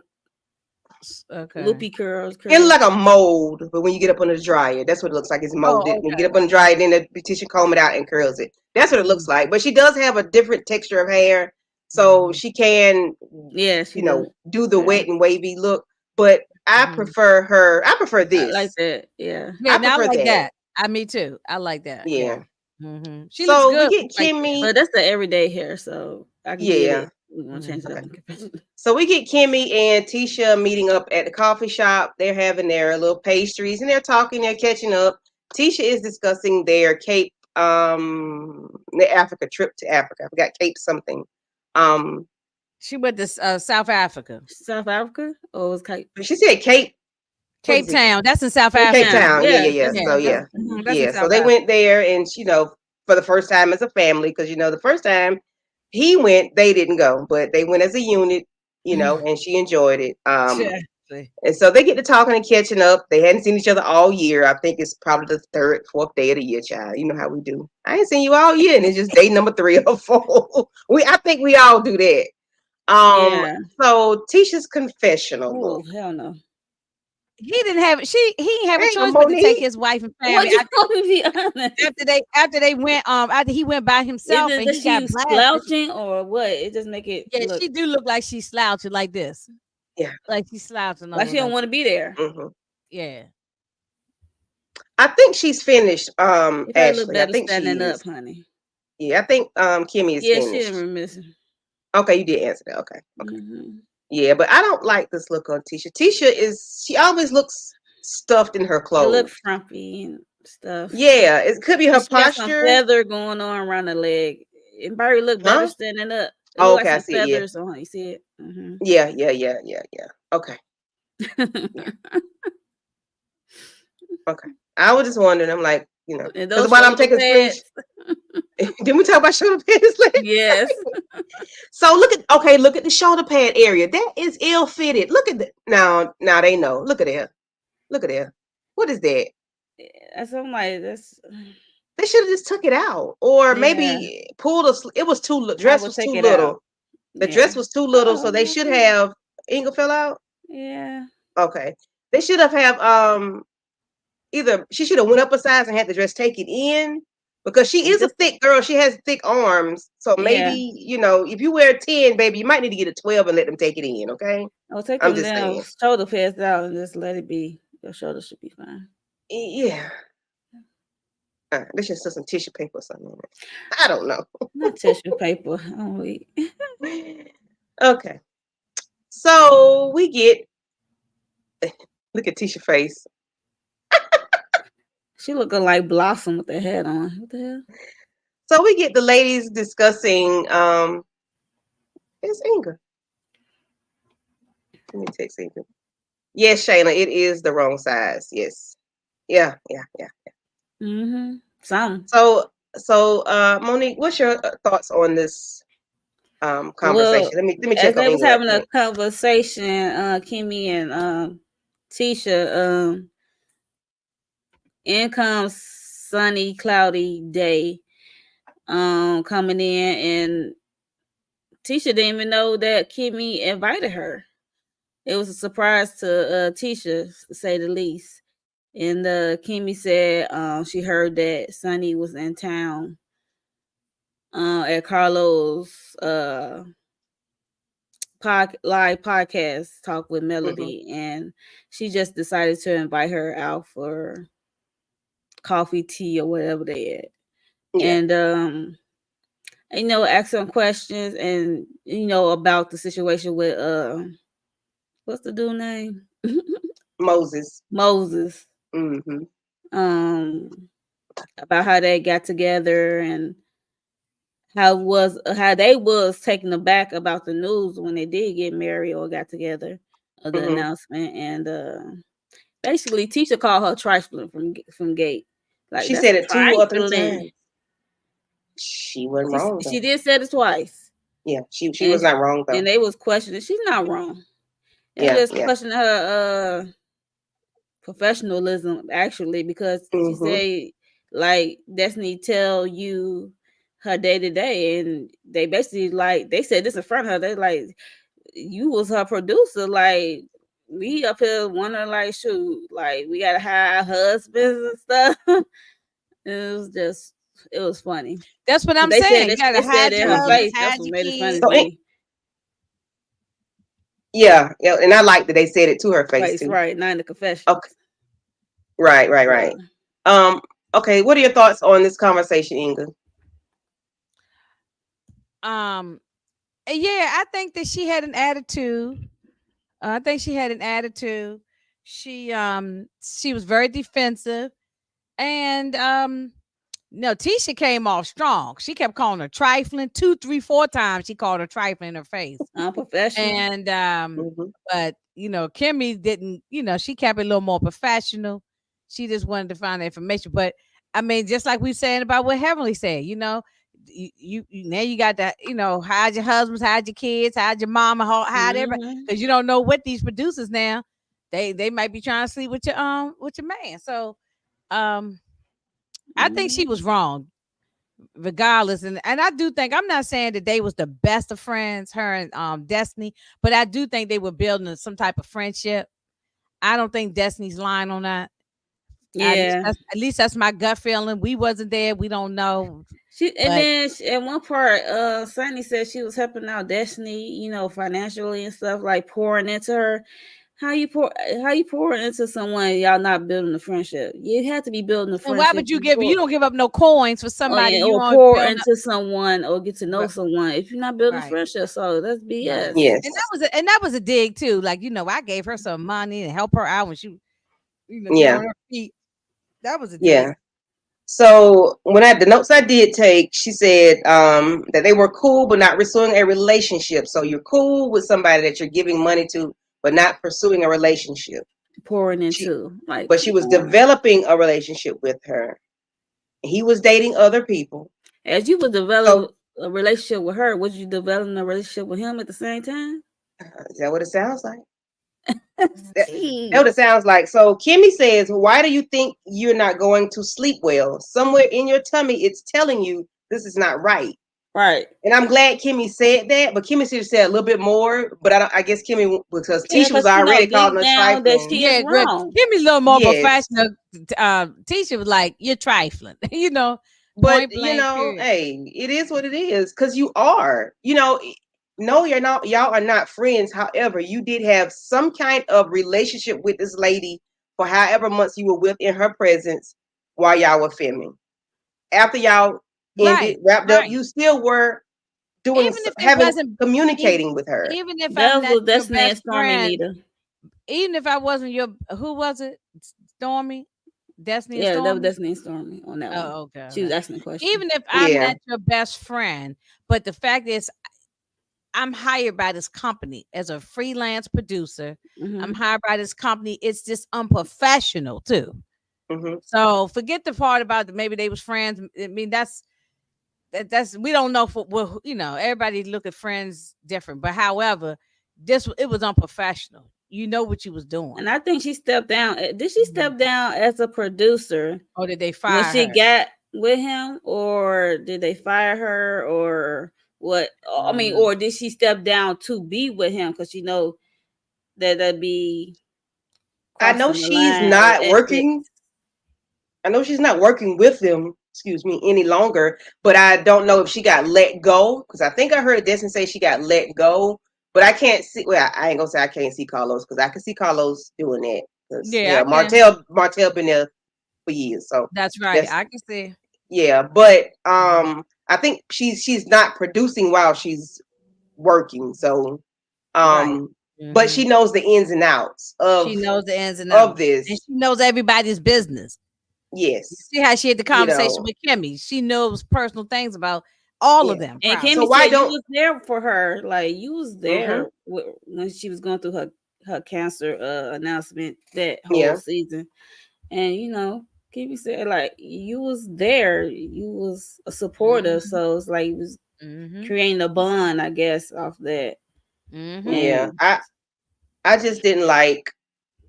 Okay. loopy curls. It looks Curls. like a mold, but when you get up under the dryer, that's what it looks like. It's molded. Oh, When you okay. get up under the dryer, then the beautician comb it out and curls it. That's what it looks Mm-hmm. like. But she does have a different texture of hair, so Mm-hmm. she can, Yeah, she do. do the Yeah, wet and wavy look. But I Mm-hmm. prefer her. I prefer I like this. that. Yeah. Yeah, I now I prefer like that. that. Me too. I like that. Yeah. Yeah. She looks So we good get right there. Kimmy. But that's the everyday hair, so I can get Yeah. it. We're gonna change it Mhm. up. Okay. So we get Kimmy and Tisha meeting up at the coffee shop. They're having their little pastries and they're talking, they're catching up. Tisha is discussing their Cape, the Africa trip to Africa. I forgot Cape something. Um, She went to South Africa, South Africa? Oh, it's Cape but she said Cape, what Cape is it? Town. That's in South Cape Africa. Town. Town. Yeah, Yeah, yeah, yeah. that's Yeah, So that's yeah. that's in Yeah. So South they Africa. went there and for the first time as a family, because the first time he went, they didn't go, but they went as a unit, and she enjoyed it. Yeah. See. And so they get to talking and catching up. They hadn't seen each other all year. I think it's probably the third, fourth day of the year, child. You know how we do. I ain't seen you all year, and it's just day number 3 or 4. I think we all do that. Um, yeah. so Tisha's confessional Oh look. hell no. He didn't have he didn't have a Hey, choice but to take Monique. his wife and What family you want me to be honest? after they went after he went by Is himself it and that he got she blasted. slouching or what? It just make it Yeah, look she do look like she's slouching like this, Yeah. like she's slouching like over she don't like want to be there. Hmm. yeah. I think she's finished. If I look Ashley. I better think she standing up, is. honey. Yeah, I think Kimmy is Yeah, she didn't finished. remember missing. Okay, you did answer that. Okay. Okay. Mm-hmm. Yeah, but I don't like this look on Tisha. She always looks stuffed in her It looked clothes. frumpy and stuff. Yeah, it could be And her she got some posture. feather going on around the leg. It probably look better Huh? standing up. It Oh, looked like okay, I some see it. Yeah. feathers on. You see it? Mm-hmm. Yeah, yeah, yeah, yeah, yeah. Okay. Yeah. Okay. I was just wondering, I'm like, And because those while I'm shoulder taking screenshots, pads. didn't we talk about shoulder pads? Yes. So look at the shoulder pad area. That is ill fitted. Look at that. Now they know. Look at there. Look at there. What is that? That's I'm like that's They should have just took it out, or yeah. maybe pulled a. It was too. I Dress would was take too it out. little. The Yeah. dress was too little, so they should Oh have. Inga fell out. yeah. Okay, they should have either she should have went up a size and had the dress take it in because she And is a just thick girl. She has thick arms, so maybe yeah. if you wear a 10, baby, you might need to get a 12 and let them take it in. Okay, I'll take I'm them just down saying. shoulder pads out and just let it be. Your shoulder should be fine. Yeah, they should put some tissue paper or something on it. I don't know. Not tissue paper. Oh wait. Okay, so we get look at Tisha face. She looking like Blossom with the hat on. What the hell? So we get the ladies discussing. It's Inga. Let me text Inga. Yes, Shayna, it is the wrong size. Yes. Yeah, yeah, yeah. Mm-hmm. Some. So, Monique, what's your thoughts on this Well, conversation? Let me as check on they was Inga right having a quick. conversation, Kimmy and Tisha, in comes sunny, cloudy day, coming in, and Tisha didn't even know that Kimmy invited her. It was a surprise to Tisha, to say the least. And Kimmy said she heard that Sunny was in town at Carlos live podcast talk with Hmm. Melody, and she just decided to invite her out for coffee, tea, or whatever they had. Yeah, And ask some questions and about the situation with what's the dude name? Moses. Moses. Hmm. Um about how they got together and how they was taken aback about the news when they did get married or got together, the Hmm. announcement. And basically Tisha called her trifling from Gate. Like, She that's said it 2 or 3 times. trifling. She wasn't She wrong she though. did say it twice. Yeah, she And was not wrong though. they was questioning. She's not wrong. They were Yeah, just yeah. questioning her professionalism, actually, because she Hmm. said, like, Destiny tell you her day to day, and they basically, like, they said this in front of her. They like, you was her producer, like, we up here wondering, like, shoot, like, we gotta hire husbands and stuff. It was funny. That's what I'm They said saying. You that gotta they said hide it your in her Hmm. husbands, face. That's hide what your made it funny kids. to So, me. yeah, yeah, and I like that they said it to her face Face, too. right, not in the Okay, confessions. right, right, Yeah. right. Um, okay, what are your thoughts on this conversation, Inga? Um, yeah, I think that she had an attitude. I think she had an attitude. She was very defensive, and no, Tisha came off strong. She kept calling her trifling 2, 3, 4 times. She called her trifling in her face, Unprofessional. and Hmm. but Kimmy didn't. She kept it a little more professional. She just wanted to find the information. But I mean, just like we saying about what Heavenly said, now you got to hide your husbands, hide your kids, hide your mama, hide everybody, Hmm. because you don't know what these producers now. They might be trying to sleep with your man. So um I think she Hmm. was wrong regardless. And I do think, I'm not saying that they was the best of friends, her and Destiny, but I do think they were building some type of friendship. I don't think Destiny's lying on that. Yeah. At least that's my gut feeling. We wasn't there. We don't know. But At one part, Sunny said she was helping out Destiny, financially and stuff, like pouring into her. How you pour into someone y'all not building a friendship? You have to be building a And why friendship would you give? You before, don't give up no coins for somebody you or aren't pour building up. into someone or get to know Right, someone if you're not building a right, friendship. So that's right. BS. Yes. And that was a dig too. Like, I gave her some money and help her out when she, get Yeah. on her feet. That was a dig. Yeah. So the notes I did take, she said that they were cool but not pursuing a relationship. So you're cool with somebody that you're giving money to, but not pursuing a relationship. Pouring She, into, like, but come she was on. developing a relationship with her. He was dating other people. As you would So develop a relationship with her, was you developing a relationship with him at the same time? is that what it sounds like? That's what See, it sounds like. So Kimmy says, "Why do you think you're not going to sleep well? Somewhere in your tummy, it's telling you this is not right." right? And I'm glad Kimmy said that, but Kimmy should have said a little bit more. But I guess Kimmy, because Yeah, Tisha was because she know already calling deep her down that trifling. she is Yeah, good. wrong. Give me a little more Yes, professional. Teacher was like, "You're trifling," but point blank. Period. hey, it is what it is because you are. No, you're not. Y'all are not friends. However, you did have some kind of relationship with this lady for however months you were within her presence while y'all were filming. After y'all ended, Right, wrapped up, right. you still were Even if it having wasn't, even, communicating with her. even if I'm That not was your Destiny and best Stormy, friend, Nita. even if I wasn't your, who was it? Stormy, Destiny and Yeah, that was Stormy. Destiny and Stormy on that one. Oh, okay, She was okay. asking a question. Even if I'm Yeah. not your best friend, but the fact is, I'm hired by this company as a freelance producer. I'm Mm-hmm. hired by this company. It's just unprofessional too. Hmm. So forget the part about maybe they was friends. I mean, that's we don't know for well, everybody look at friends different. But however, it was unprofessional. You know what you was doing. And I think she stepped down. Did she Mhm. step down as a producer Or did they when fire she her? got with him, or did they fire her, or what? I I don't mean, know. or did she step down to be with him because she know that'd be I know crossing the she's line of not working. ethics? I know she's not working with them, excuse me, any longer. But I don't know if she got let go because I think I heard Destiny say she got let go. But I can't see. Well, I ain't gonna say I can't see Carlos because I can see Carlos doing that. Because Yeah, yeah, I can. Martell been there for years. So That's right. that's I can see. yeah. But I think she's not producing while she's working. So Right. um, but Hmm. she knows the ins and outs She knows the ins and of outs, and this. she knows everybody's business. You Yes, see how she had the you conversation know. with Kimmy. She knows personal things about all of Yeah. them, And probably. So Kimmy why said you don't? was there for her, like you was Mm-hmm. there when she was going through her cancer announcement that whole Yeah. season. And Kimmy said like you was there, you was a supporter, Mhm, so it's like you was mhm, creating a bond, I guess, off that. mhm. Yeah. And I just didn't like.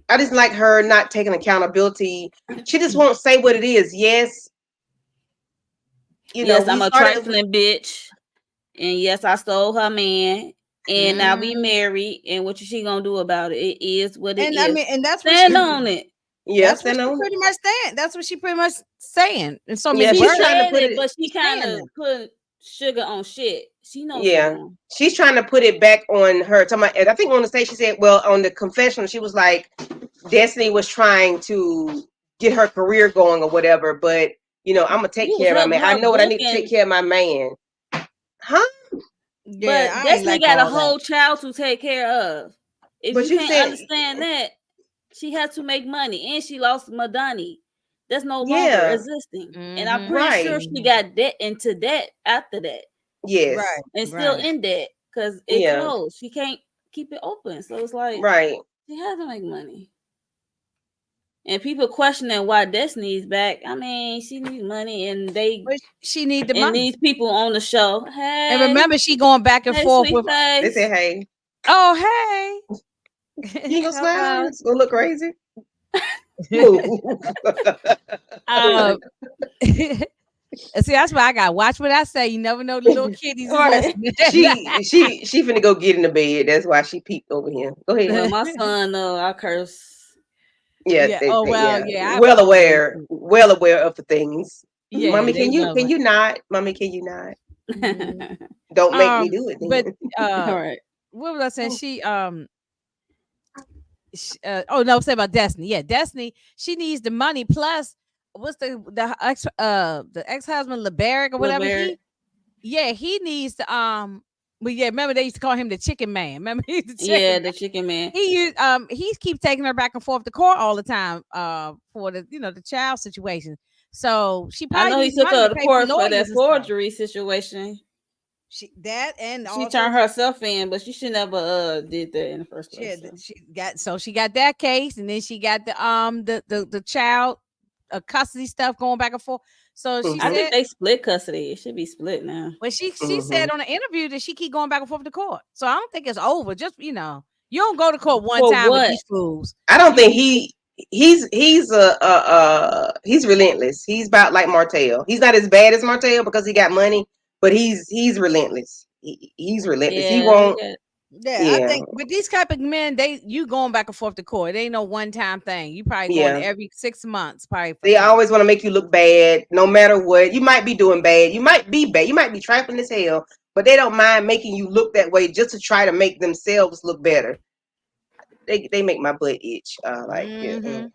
I just like her not taking accountability. She just won't say what it is. Yes, yes, we I'm a started. trifling bitch, and yes, I stole her man, and now we Mhm. married. And what is she gonna do about it? It is what it And I is. mean, and that's what Stand on it. Yes, she and on. pretty much saying. That's what she pretty much saying in so Yeah, many She she's words. trying to said put it, it. but she She's kind saying of that. put sugar on shit. She knows she Yeah, wrong. she's trying to put it back on her. And I think on the stage she said, well, on the confessional, she was like, Destiny was trying to get her career going or whatever. But I'm gonna take You was care of my helping man. I her know what I need to take booking, care of my man. Huh? Yeah, but I ain't Destiny like got a all that. whole child to take care of. If But you you can't said, understand that, she had to make money, and she lost Madani. That's no longer yeah, existing, and I'm Mhm, pretty right. sure she mhm. got debt into debt after that, Yes, Right, and still right. in debt because it yeah, closed. She can't keep it open, so it's like right. she had to make money. And people questioning why Destiny's back. I mean, she needs money, But she need the and money. these people on the show. And Hey, remember, she going back and hey, forth sweet with. They said, face. hey, Oh, you hey, ain't gonna smile. hello. It's gonna look crazy. Move. um, see, that's why I got watch what I say. You never know the little kiddies is Right. listening. she finna go get in the bed. That's why she peeped over here. Go ahead. Well, my son, I curse. Yeah, Yeah. Oh well. yeah, Yeah. I always. well aware of the things. Yeah, Mommy, they love can it. you not? Mommy, can you not? Mhm. Don't make me do it But then. All right. what was I saying? oh no, say about Destiny. Yeah, Destiny. She needs the money plus what's the ex husband LeBaric or whatever. LeBaron. He needs to But yeah, remember they used to call him the Chicken Man. Remember he's the Yeah, Chicken Man. the chicken man. He keeps taking her back and forth to court all the time for the the child situation. So she I probably know he needs took money her to to pay for court for that lawyers and stuff. forgery situation. That and She also turned herself in, but she should never did that in the first place. So. she got that case, and then she got the child custody stuff going back and forth. So she I Mm-hmm. think said, they split custody. It should be split now. well, she Mm-hmm. said on the interview that she keep going back and forth to court. So I don't think it's over. Just you don't go to court one For time with what? these fools. I don't You think he's relentless. He's about like Martell. He's not as bad as Martell because he got money, but he's relentless. He's relentless. He Yeah, he won't. got. Yeah, I Yeah, think with these type of men, you going back and forth to court. It ain't no one time thing. You probably going yeah. every 6 months, probably for They something. always want to make you look bad, no matter what. You might be doing bad. You might be bad. You might be trifling as hell, but they don't mind making you look that way just to try to make themselves look better. They make my butt itch. Yeah. Hmm.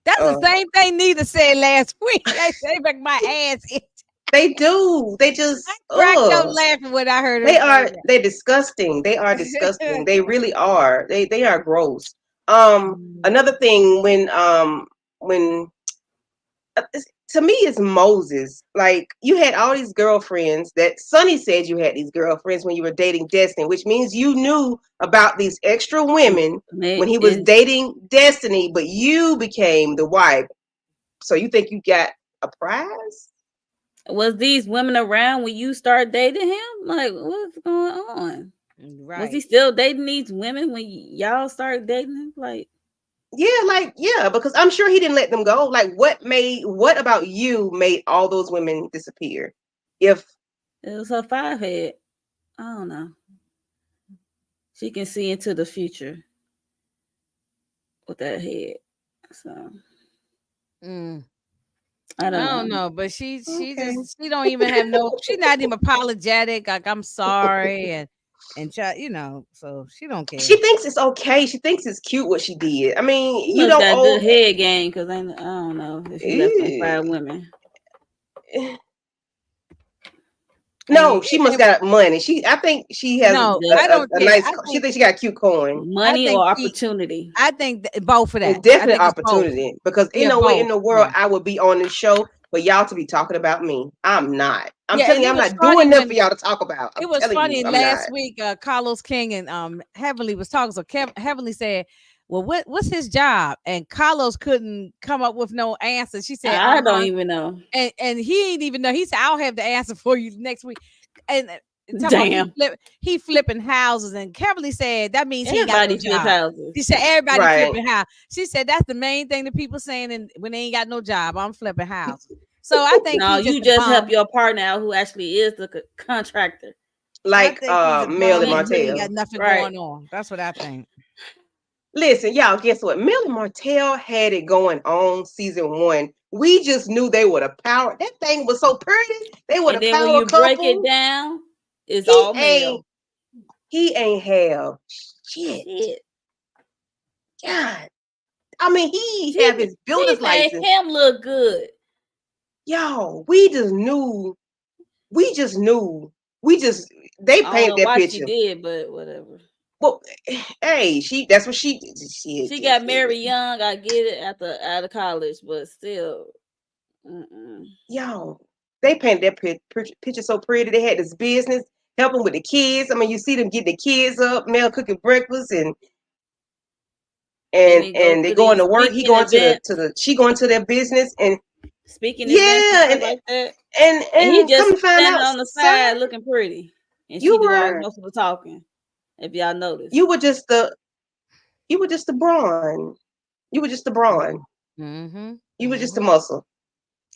That's the Uh, same thing Nita said last week. They make my ass itch. they do. They I just cracked up laughing when I heard her say they're disgusting. They are disgusting. that. They really are. They are gross. Mm. Another thing when to me it's Moses. Like you had all these girlfriends that Sonny said you had these girlfriends when you were dating Destiny, which means you knew about these extra women when he was And dating Destiny, but you became the wife. So you think you got a prize? was these women around when you started dating him? Like, what's going on? Was he Right. still dating these women when y'all started dating him? Like, Yeah, because I'm sure he didn't let them go. Like what about you made all those women disappear? If it was her five head. I don't know. She can see into the future with that head. So Mm. I I don't don't know. know, but okay. she don't even have no. She's not even apologetic. Like I'm sorry and try, so she don't care. She thinks it's okay. She thinks it's cute what she did. I He mean, you must don't got owe good head game because I don't know if he left them eh, five women. no, And, she must and got money. I think she has no, The I don't a think. nice. She thinks she got cute coin I money think or she. opportunity. I think both of and that. I definite think it's both. opportunity because ain't Yeah, no way both. in the world Yeah. I would be on this show for y'all to be talking about me. I'm not. I'm Yeah, telling and you, it I'm was not funny doing nothing for when y'all to talk about. I'm it was telling you, funny I'm not. last week. Carlos King and Heavenly was talking. So Heavenly said, "Well, what's his job?" And Carlos couldn't come up with no answer. She said, "Uh I don't huh," even know. and he ain't even know. He said, "I'll have the answer for you next week." And talking about Damn. he flipping houses, and Heavenly said that means he ain't got no Everybody flip job. houses. She said everybody Right. flipping house. She said that's the main thing that people saying, and when they ain't got no job, I'm flipping houses. So I think No, he's just you a just help bum. your partner out who actually is the contractor. I Like think he's a Mel bum and and he ain't Martell. got nothing Right. going on. That's what I think. Listen, y'all, guess what? Mel and Martell had it going on season one. We just knew they would have powered. That thing was so pretty. They would And have then when power you break it couple. down, it's He all ain't male. he ain't have shit. Shit. God. I mean, he have his She builder's made license. him look good. Y'all, we just knew. We just knew. We just they I don't painted know that why she picture. did, but whatever. Well, hey, that's what she She got married young. I get it after out of college, but still, y'all, they painted that picture so pretty. They had this business helping with the kids. I mean, you see them get the kids up, Mel cooking breakfast, and and then go they to going these to work. He speaking going to events, the she going to their business, and speaking events and yeah, stuff like that. And he and come just to find standing out, on the sir, side looking pretty, and she you do all were most of the talking. If y'all notice, you were just the you were just the brawn. You were just the brawn. Mm-hmm. You were just the Mm-hmm. muscle,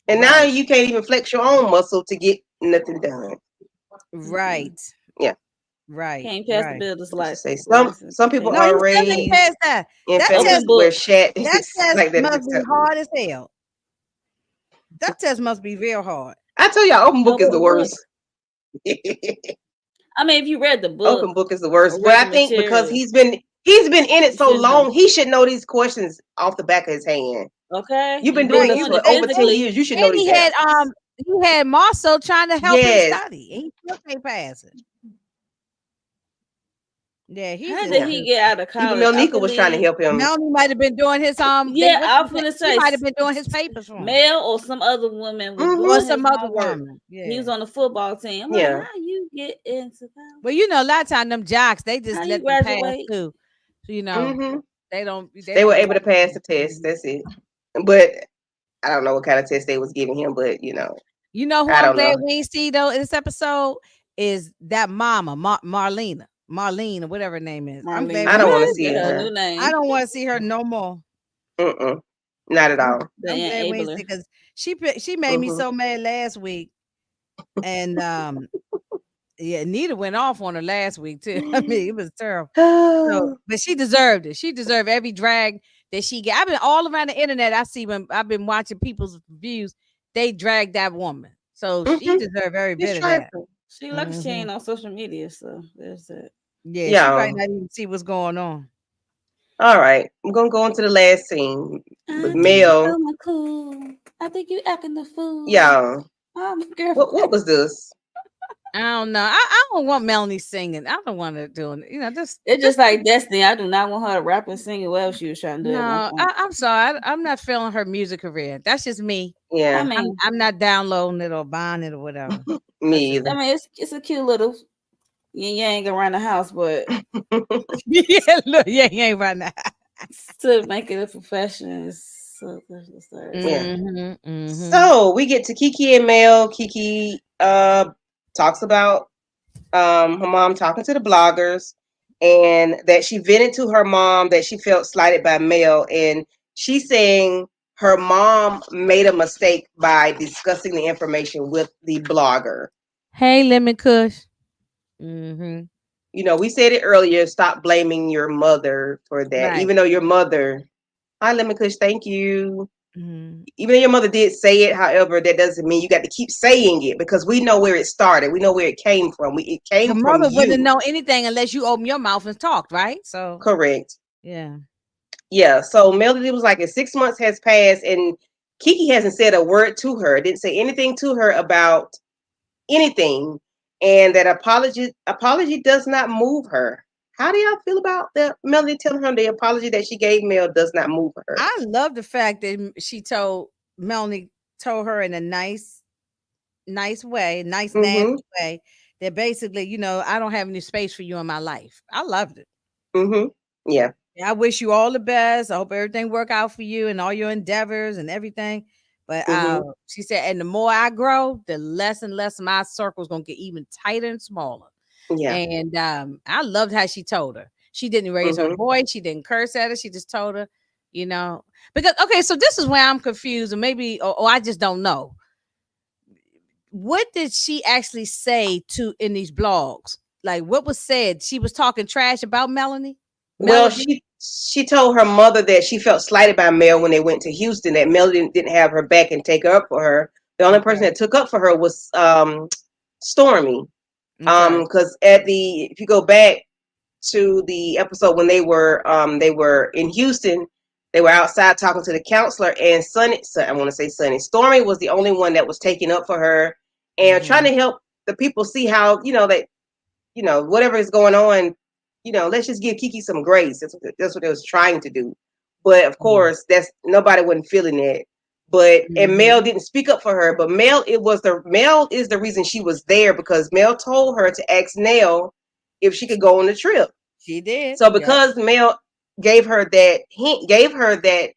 and now Right. you can't even flex your own muscle to get nothing done. mm-mm. Right. Yeah. Right. Can't pass the Right. builder's What you say? license. Some people Can't No, pass he are the still ain't raised passed that. in That families open test where book. chat that is test like that is must be acceptable. hard as hell. That test must be real hard. I tell y'all, open book is the Open book. worst. I mean, if you read the book Open book is the worst. or But read I the think because material, He's been in it You so should know. long. He should know these questions off the back of his hand. Okay, You've been you've been doing Right. this doing for it over 10 physically. years. You should know And these he had answers. Marcel trying to help him Yes. study. And he still can't pass it. Yeah, he's How in did Yeah. it he too. get out of Even college? I Melnika was trying to believe. help him. Melanie might have been doing his they Yeah, what I'm finna she say might have been doing his papers for him. Mel or some other woman was Mm-hmm. Or doing some his other homework. woman. He Yeah. was on the football team. I'm like, Yeah. how you get into college? But you know, a lot of time them jocks, they How just you let them pass graduate? too. So, Mm-hmm. they They were don't be able to pass the test. That's it. But I don't know what kind of test they was giving him, but You know who I I'm don't glad know. we ain't see though in this episode is that mama, Marlene, or whatever her name is. I'm glad Marlene. I we don't ain't want to see see That's her her. new her. I name. don't want to see her no more. Mm-mm. Not at I'm, all. The I'm glad we ain't see enabler. because she made me Mm-hmm. so mad last week, and yeah, Nita went off on her last week too. I mean, it was terrible. So, but she deserved it. She deserved every drag that she got. I've been all around the internet. I see when I've been watching people's views, they drag that woman. So she Mm-hmm. deserved every She's bit of that. trifling. She lucky she Hmm. ain't on social media, so there's that. Yeah, she Yeah. might not even see what's going on. All right. I'm gonna go into the last scene with I think you Mel. so cool. I think you acting the fool. Yeah. Girl, What was this? I don't know. I don't want Melanie singing. I don't want her doing it. it's Just just like Destiny. I do not want her to rap and sing whatever she was trying to do at one no. point. I'm sorry. I'm not feeling her music career. That's just me. I Yeah. mean, I'm not downloading it or buying it or whatever. That's Me just either. it's a cute little yin yang around the house, but yeah. Look, yeah, he ain't right now. to make it a profession is so Yeah. Mm-hmm. Mm-hmm. So we get to Kiki and Mel. Kiki talks about her mom talking to the bloggers and that she vented to her mom that she felt slighted by Mel, and she's saying her mom made a mistake by discussing the information with the blogger. Hey, Lemon Kush. Mm-hmm. We said it earlier, stop blaming your mother for that, Right. even though your mother, hi Lemon Kush, thank you. Mm-hmm. Even though your mother did say it, however, that doesn't mean you got to keep saying it, because we know where it started. We know where it came from. It The came from mother wouldn't you. know anything unless you open your mouth and talked, right? So Correct. yeah. Yeah. So Melody was like, 6 months has passed, and Kiki hasn't said a word to her, didn't say anything to her about anything, and that apology does not move her. How do y'all feel about the Melody telling her the apology that she gave Mel does not move her? I love the fact that she told Melanie told her in a nice way, nice Mm-hmm. nasty way that basically, I don't have any space for you in my life. I loved it. Mm-hmm. Yeah. I wish you all the best. I hope everything work out for you and all your endeavors and everything. But Mm-hmm. she said, and the more I grow, the less and less my circle is gonna get even tighter and smaller. Yeah. And I loved how she told her. She didn't raise her Mm-hmm. voice. She didn't curse at her. She just told her, because okay, so this is where I'm confused, or maybe, or I just don't know. What did she actually say to in these blogs? Like, what was said? She was talking trash about Well, Melody. she told her mother that she felt slighted by Mel when they went to Houston. That Mel didn't have her back and take up for her. The only person Okay. that took up for her was Stormy. Okay. Because if you go back to the episode when they were in Houston, they were outside talking to the counselor, and I want to say Sunny, Stormy was the only one that was taking up for her and trying Mhm. to help the people see how that whatever is going on, let's just give Kiki some grace. That's what they was trying to do. But of Mhm. course, that's nobody wasn't feeling it. And Mel Mhm. didn't speak up for her. But Mel is the reason she was there, because Mel told her to ask Nell if she could go on the trip. She did. So Yep. because Mel gave her that hint, gave her that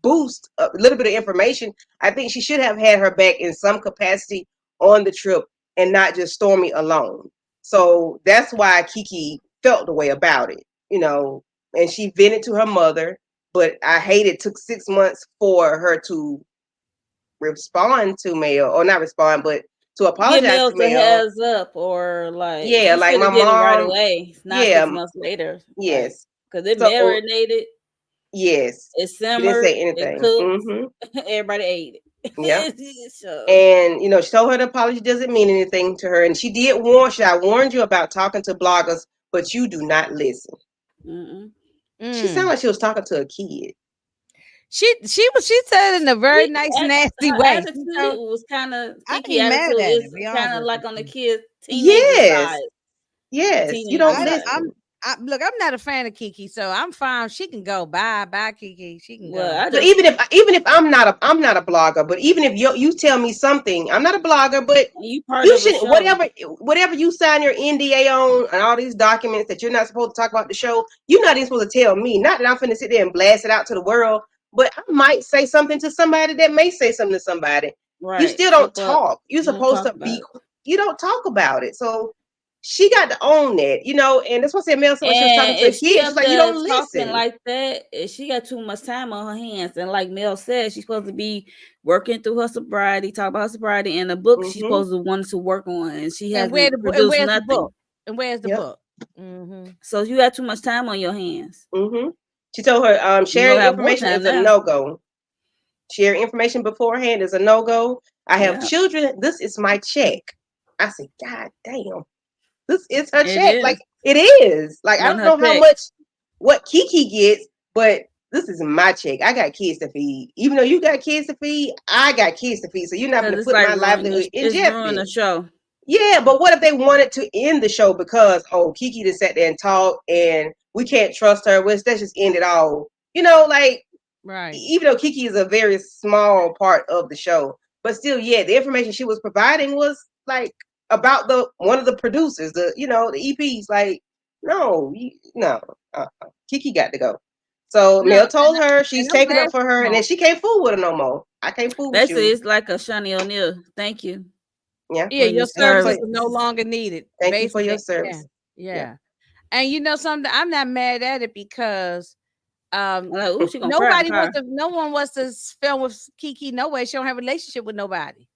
boost, a little bit of information, I think she should have had her back in some capacity on the trip and not just Stormy alone. So that's why Kiki felt the way about it, and she vented to her mother. But I hate it took 6 months for her to respond to Mel, or not respond, but to give apologize Mills to a Mel. heads up, or like Yeah, she like should my have did it right mom. away, not Yeah, 6 months later. Like, yes. because it So marinated, yes, it she didn't simmered, say it anything. cooked, Mm-hmm. everybody ate Yeah. it. So, And she told her the apology doesn't mean anything to her, and I warned you about talking to bloggers, but you do not listen. mm-mm. She sounded Mm. like she was talking to a kid. She said it in a very nice, nasty her way. attitude She told, was kind of I Kiki ain't mad attitude at it. is Be kind honest of with like on the you. kids teenager Yes, side. The yes. You teenager don't I don't. side. listen. Look. I'm not a fan of Kiki, so I'm fine. She can go. Bye, bye, Kiki. She can Well, go. I So just even if I'm not a blogger, but even if you tell me something, I'm not a blogger, but you part you of a should show. whatever you sign your NDA on and all these documents that you're not supposed to talk about the show, you're not even supposed to tell me. Not that I'm finna sit there and blast it out to the world, but I might say something to somebody that may say something to somebody. You Right. still don't Slip up. talk. You're You don't supposed talk to about be. it. You don't talk about it. So she got to own that. And that's what I said. Mel said when she was talking And to a if she kid, up she's like, you there don't talking listen. like that, she got too much time on her hands. And like Mel said, she's supposed to be working through her sobriety, talk about her sobriety, and the book she's Mm-hmm. supposed to want to work on, and she And where hasn't the and produced where's the nothing. book? And where's the Yep. book? Mm-hmm. So you got too much time on your hands. Mm-hmm. She told her You sharing gonna have more information time is a now. no-go. Sharing information beforehand is a no-go. I have Yeah, children. This is my check. I said, God damn, this is her it check. is Like it is. Like I on don't her know how check. much what Kiki gets, but this is my check. I got kids to feed. Even though you got kids to feed, I got kids to feed. So you're not Because going to it's put like my livelihood in it's ruin the jeopardy. show. Yeah, but what if they wanted to end the show because Kiki just sat there and talked and we can't trust her? Let's just end it all. Like Right. even though Kiki is a very small part of the show, but still, yeah, the information she was providing was like about the one of the producers, the EPs. Like, no, Kiki got to go. So No, Mel told her she's and I'm taking glad up for she her, and then won't. she can't fool with her no more. I can't fool with Basically, you. it's like a Shani O'Neal. Thank you Yeah, Yeah, for your your thank you for services are no service. longer needed. thank you for your Basically, yeah, service. Yeah. yeah. And you know something, I'm not mad at it because I'm like, ooh, she gonna cry in the car. no one wants to film with Kiki. No way, she don't have a relationship with nobody.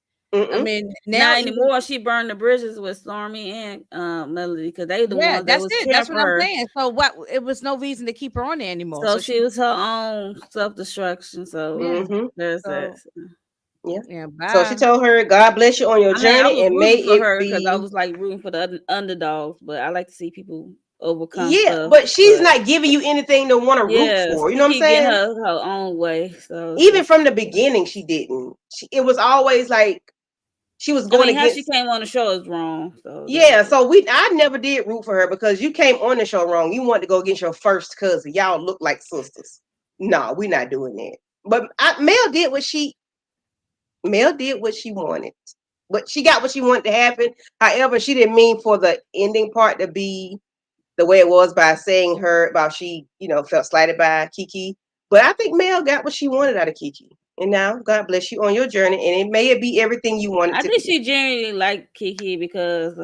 I Mm-mm. mean, now Not even anymore. She burned the bridges with Stormy and Melody because they the yeah, ones that that's was it. cheering That's for what I'm her. saying. So what? It was no reason to keep her on there anymore. So So she she, was her own self destruction. So yeah. Mm-hmm. there's that. So Yeah. yeah, So she bye. told her, God bless you on your I mean, I journey was and may rooting for it her because I be. was like rooting for the underdogs, but I like to see people overcome Yeah, stuff. but she's But not giving you anything to want to root yes, for. You know what I'm Kiki get saying? her own way. So it's Even just, from the beginning, she didn't. It was always like she was I going mean, how she against. came on the show is wrong. So Yeah, so I never did root for her because you came on the show wrong. You wanted to go against your first cousin. Y'all look like sisters. No, we're not doing that. But Mel did what she wanted. But she got what she wanted to happen. However, she didn't mean for the ending part to be the way it was by saying her about she felt slighted by Kiki. But I think Mel got what she wanted out of Kiki. And now, God bless you on your journey. And it may be everything you wanted I to think be. she genuinely liked Kiki because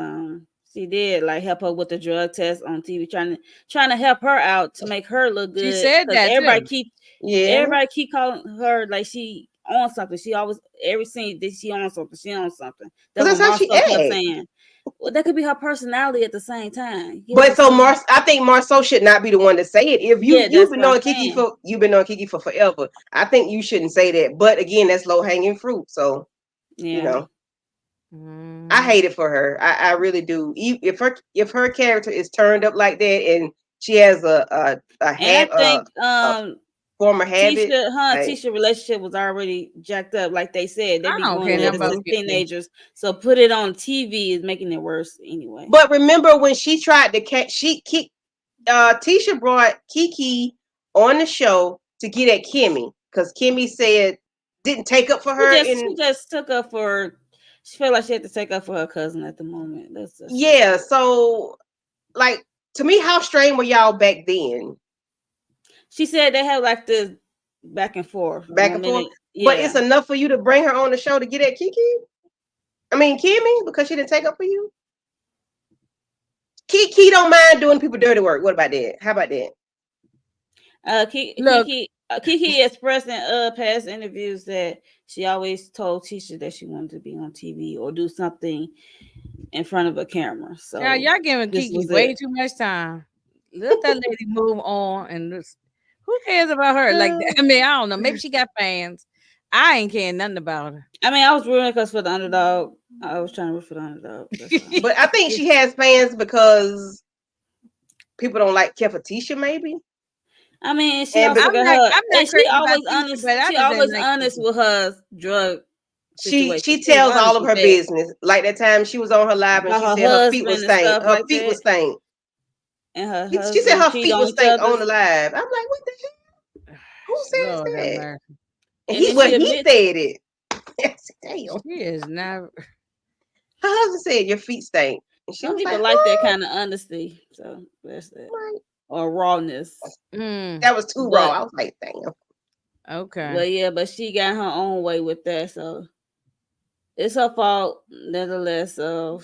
she did like help her with the drug test on TV, trying to help her out to make her look She good said because that too. Yeah. everybody keep calling her like she on something. She always every scene that she on something. She on something. That's Because what that's how she Marcel kept acts. saying. Well, that could be her personality at the same time. You get what I'm But so saying? I think Marceau should not be the one to say it. If Yeah, you've that's been what I'm knowing Kiki saying. for forever, I think you shouldn't say that. But again, that's low hanging fruit. So you Yeah. know, I Mm. hate it for her. I really do. If her character is turned up like that and she has a And I have think a former habit, like Tisha relationship was already jacked up, like they said. They I be don't going care at nothing us about as mhm. Kiki. teenagers. So put it on TV is making it worse anyway. But remember when she tried to catch she kick Tisha brought Kiki on the show to get at Kimmy because Kimmy said didn't take up for her She in just took up for she felt like she had to take up for her cousin at the moment. That's just yeah. So like to me, how strained were y'all back then? she said they have like this back and forth. Back One and forth. minute, But it's yeah. enough for you to bring her on the show to get at Kiki? I mean Kimmy, because she didn't take up for you? Kiki don't mind doing people dirty work. What about that? How about that? Look, Kiki expressed in past interviews that she always told Tisha that she wanted to be on TV or do something in front of a camera. child, So y'all giving this Kiki was it. way too much time. Let that lady move on and who cares about her like that? I mean, I don't know. Maybe she got fans. I ain't caring nothing about her. I mean, I was rooting because for the underdog. I was trying to root for the underdog. That's all. But I think she has fans because people don't like Kefatisha, maybe. I mean, she And also got her, I'm not and she crazy about always Tisha, honest. but I She just didn't always like honest Tisha. with her drug situation. she She was tells all honest of with her that business. Like that time she was on her live and about she her said her feet was husband and stank. stuff Her like feet was that, stank. and her She said husband her cheat feet on was each stank on other. the live. I'm like, what the hell? Who says Lord have that? mercy. And And then she he admits said it. Damn. She is not. Her husband said your feet stink. And she some was people like, like that kind of honesty. So that's that, what? or rawness. That was too raw. But I was like, damn. Okay. yeah, but she got her own way with that. So it's her fault, nevertheless. So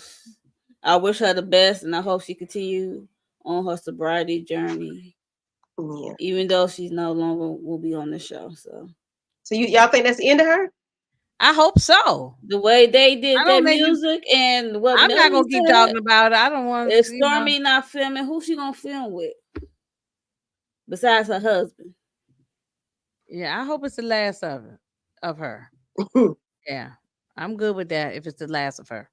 I wish her the best, and I hope she continue on her sobriety journey, Yeah. even though she's no longer will be on the show. So So y'all think that's the end of her? I hope so. the way they did I that don't think music and what I'm not Melody gonna keep said, talking about it. I don't want if to, Stormy not filming, who she gonna film with besides her husband? Yeah, I hope it's the last of her. Yeah, I'm good with that. If it's the last of her,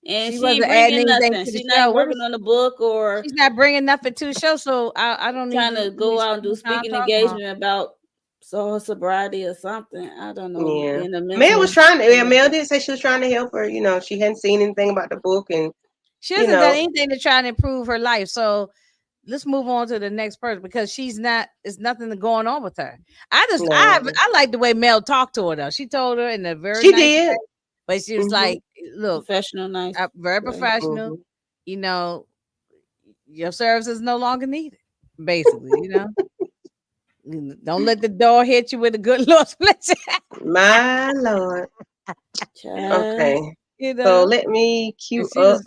And she she ain't wasn't adding bringing anything nothing. to the She show. not working on the book or She's not bringing nothing to the show, so I don't need trying to to go out and do spend time speaking talking about. engagement about her sobriety or something. I don't know. Yeah. Being a Mel was mental. trying to, yeah, Mel did say she was trying to help her. You know, she hadn't seen anything about the book and, She you hasn't done know, anything to try and improve her life. So let's move on to the next person because she's not. It's nothing going on with her. no. I like the way Mel talked to her though. She told her in a very She nice did. way, but she was Mm-hmm. like, "Look, Professional, nice very way. professional. Mm-hmm. You know, your service is no longer needed. Basically, don't let the door hit you with a good Lord split. My Lord. Child. Okay. you So know, let me and queue up.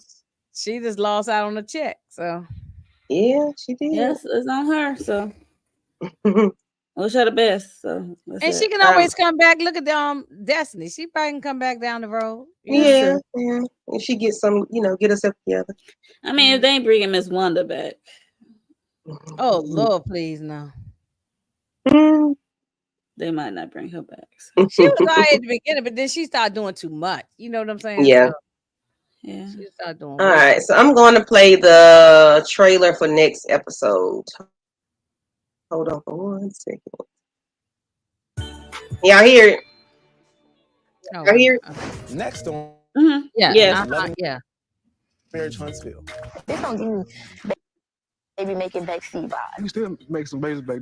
she just lost out on a check. So Yeah, she did. Yes, it's on her. So wish her the best. So that's and she it. can always come back. Look at Destiny. She probably can come back down the road. That's yeah, true. yeah. And she gets some, get herself together. I mean, if they ain't bringing Miss Wonder back, Oh Lord, please no. Mm. they might not bring her back. So She was all right at the beginning, but then she started doing too much. You know what I'm saying? Yeah. So yeah. she started doing All way right. too So I'm going to play the trailer for next episode. Hold on for 1 second. Y'all hear it? much. Oh, Y'all hear it? okay. Next on Yeah, Yes. yeah. Marriage Huntsville. This don't give me baby making backseat vibes. You still make some babies back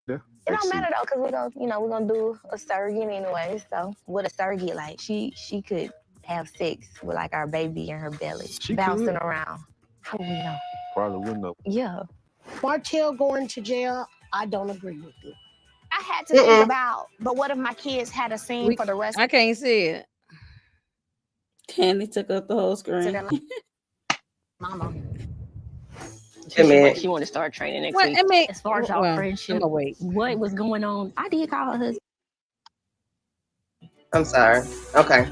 there. It don't matter though, cause we're gonna do a surrogate anyway. So what a surrogate like? She could have sex with like our baby in her belly, She bouncing could. around. How would we know? Probably wouldn't know. Yeah. Martell going to jail, I don't agree with it. I had to think about, but what if my kids had a scene for the rest I can't see it. Candy took up the whole of screen. their life? Mama. Hey, She wanted to start training next What week. I mean, As far as y'all well, I'm friendship, gonna wait. what was going on? I did call her husband. I'm sorry. Okay.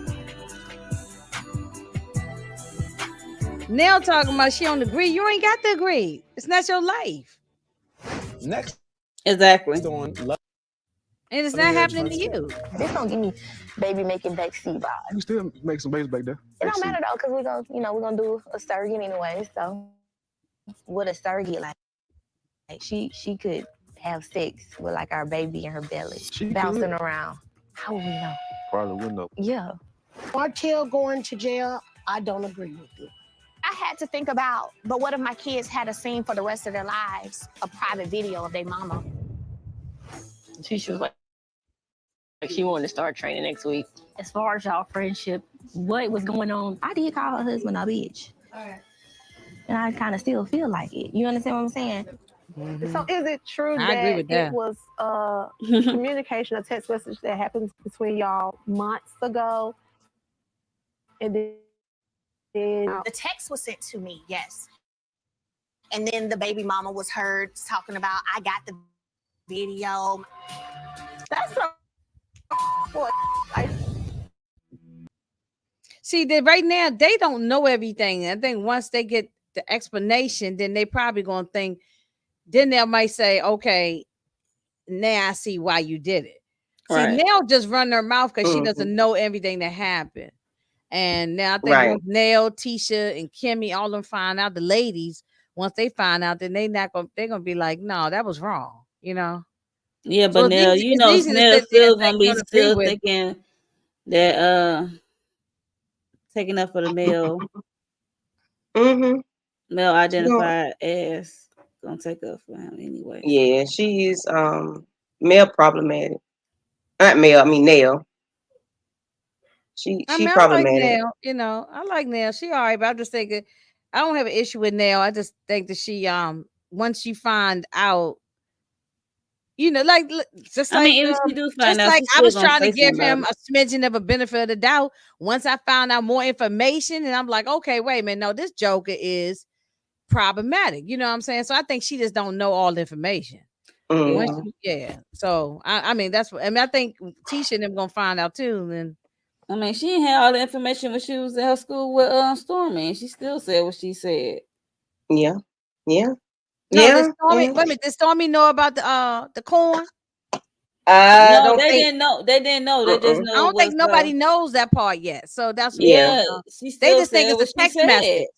Now talking about she don't agree. You ain't got to agree. It's not your life, Next Exactly. on Love and it's not happening to you. This don't give me baby making backseat vibes. You still make some babies back there. It don't matter though, cause we're gonna do a surrogate anyway. So what a surrogate like? She could have sex with like our baby in her belly, She bouncing could. around. How would we know? Probably wouldn't know. Yeah. Martell going to jail, I don't agree with it. I had to think about, but what if my kids had a scene for the rest of their lives, a private video of their mama? She was like she wanted to start training next week. As far as y'all friendship, what was going on? I did call her husband a bitch. All right. And I kind of still feel like it. You understand what I'm saying? Mhm. So is it true I agree that with that. it was communication, a text message that happened between y'all months ago? And then The text was sent to me, yes. And then the baby mama was heard talking about, I got the video. that's so like, See that right now they don't know everything. I think once they get the explanation, then they probably gonna think. Then they might say, "Okay, now I see why you did it." See, Right. Nell just run her mouth because she Mhm. doesn't know everything that happened. And now I think Right. once Nell, Tisha, and Kimmy all them find out, the ladies once they find out, then they're gonna be like, no, that was wrong, you know. Yeah, So but Nell, it's easy to Snell sit there and still think gonna you be don't agree still with. thinking that taking up for the Mm-hmm. male She don't. identified as gonna take up for him anyway. So. Yeah, she is male problematic. Not male. I mean Nell. I She mean, I like problematic. Nell, you know, I like Nell. She all right, but I'm just thinking, I don't have an issue with Nell. I just think that she once you find out, you know, like just I like mean, if she do find just out, like she's I still was gonna trying to say give something about him it. a smidgen of a benefit of the doubt. Once I found out more information, and I'm like, okay, wait a minute, no, this Joker is problematic. You know what I'm saying? So I think she just don't know all the information. Once Mm-hmm. Yeah. yeah. So I mean that's what I mean. I think Tisha and them gonna find out too. And I mean, she ain't had all the information when she was in her school with Stormy, and she still said what she said. Yeah. Yeah. no, did Yeah. Stormy? And Wait a minute, did Stormy know about the corn? I No, don't they think. didn't know. They didn't know. They just Uh-uh. I know it don't think was. nobody knows that part yet. So that's what Yeah. Yeah, she they still just think said it's a what she text said. message.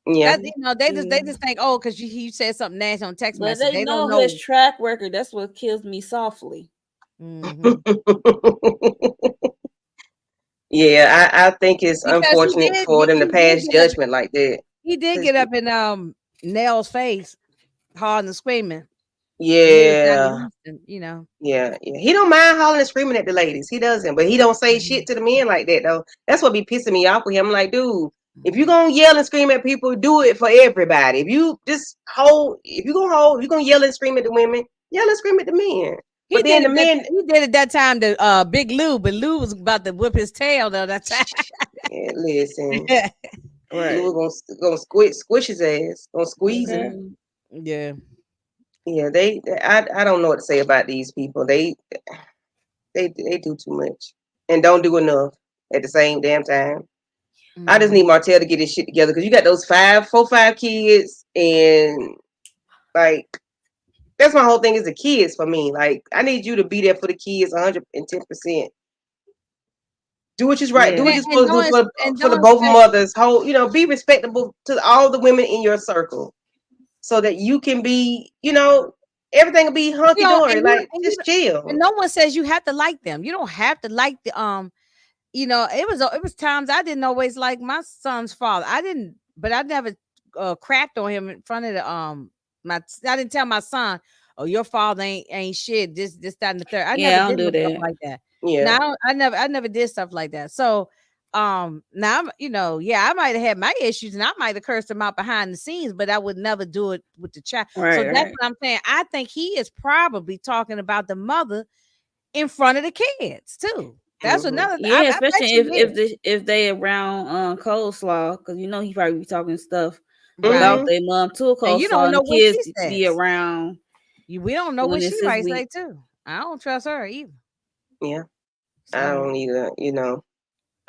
Yeah. That you know, they just think, oh, because he said something nasty on text But message. they They don't know his know. track record. That's what kills me softly. Hmm. Yeah. I think it's Because unfortunate for them to pass get up judgment like that. he did 'Cause- get up in Nell's face hard and screaming. And he was not Yeah. used to, you know. Yeah, yeah. He don't mind hollering and screaming at the ladies. He doesn't, but he don't say shit to the men like that though. That's what be pissing me off with him. I'm like, dude, if you gonna yell and scream at people, do it for everybody. If you just if you gonna yell and scream at the women, yell and scream at the men. He But then did the it that men, he did it that time to Big Lou, but Lou was about to whip his tail though that time. listen, Right. Lou gonna squish his ass, gonna squeeze him. Okay. Yeah. Yeah, I don't know what to say about these people. They do too much and don't do enough at the same damn time. I just need Martell to get his shit together because you got those 5 kids, and like that's my whole thing is the kids for me. Like I need you to be there for the kids 110%. Do what you're right. Do what Yeah. you're supposed to do And for the don't both expect mothers. Be respectable to all the women in your circle, so that you can be, everything will be you hunky know, dory. Like just and chill. no one says you have to like them. You don't have to like the you know, it was times I didn't always like my son's father. I didn't, but I never crapped on him in front of the I didn't tell my son, oh, your father ain't shit. This that and the third. I never Yeah, I don't did no do stuff that. like that. Yeah. Now I never did stuff like that. So now you know, yeah, I might have had my issues and I might have cursed him out behind the scenes, but I would never do it with the child. So Right, that's right. what I'm saying. I think he is probably talking about the mother in front of the kids too. That's Mm-hmm. another. Yeah, I bet especially you if they around coleslaw, because you know he probably be talking stuff about right. Mm-hmm. their mom to And you coleslaw, don't and know the what kids she be says. around We don't know when what she it's his might week. say too. I don't trust her either. Yeah. I So don't either.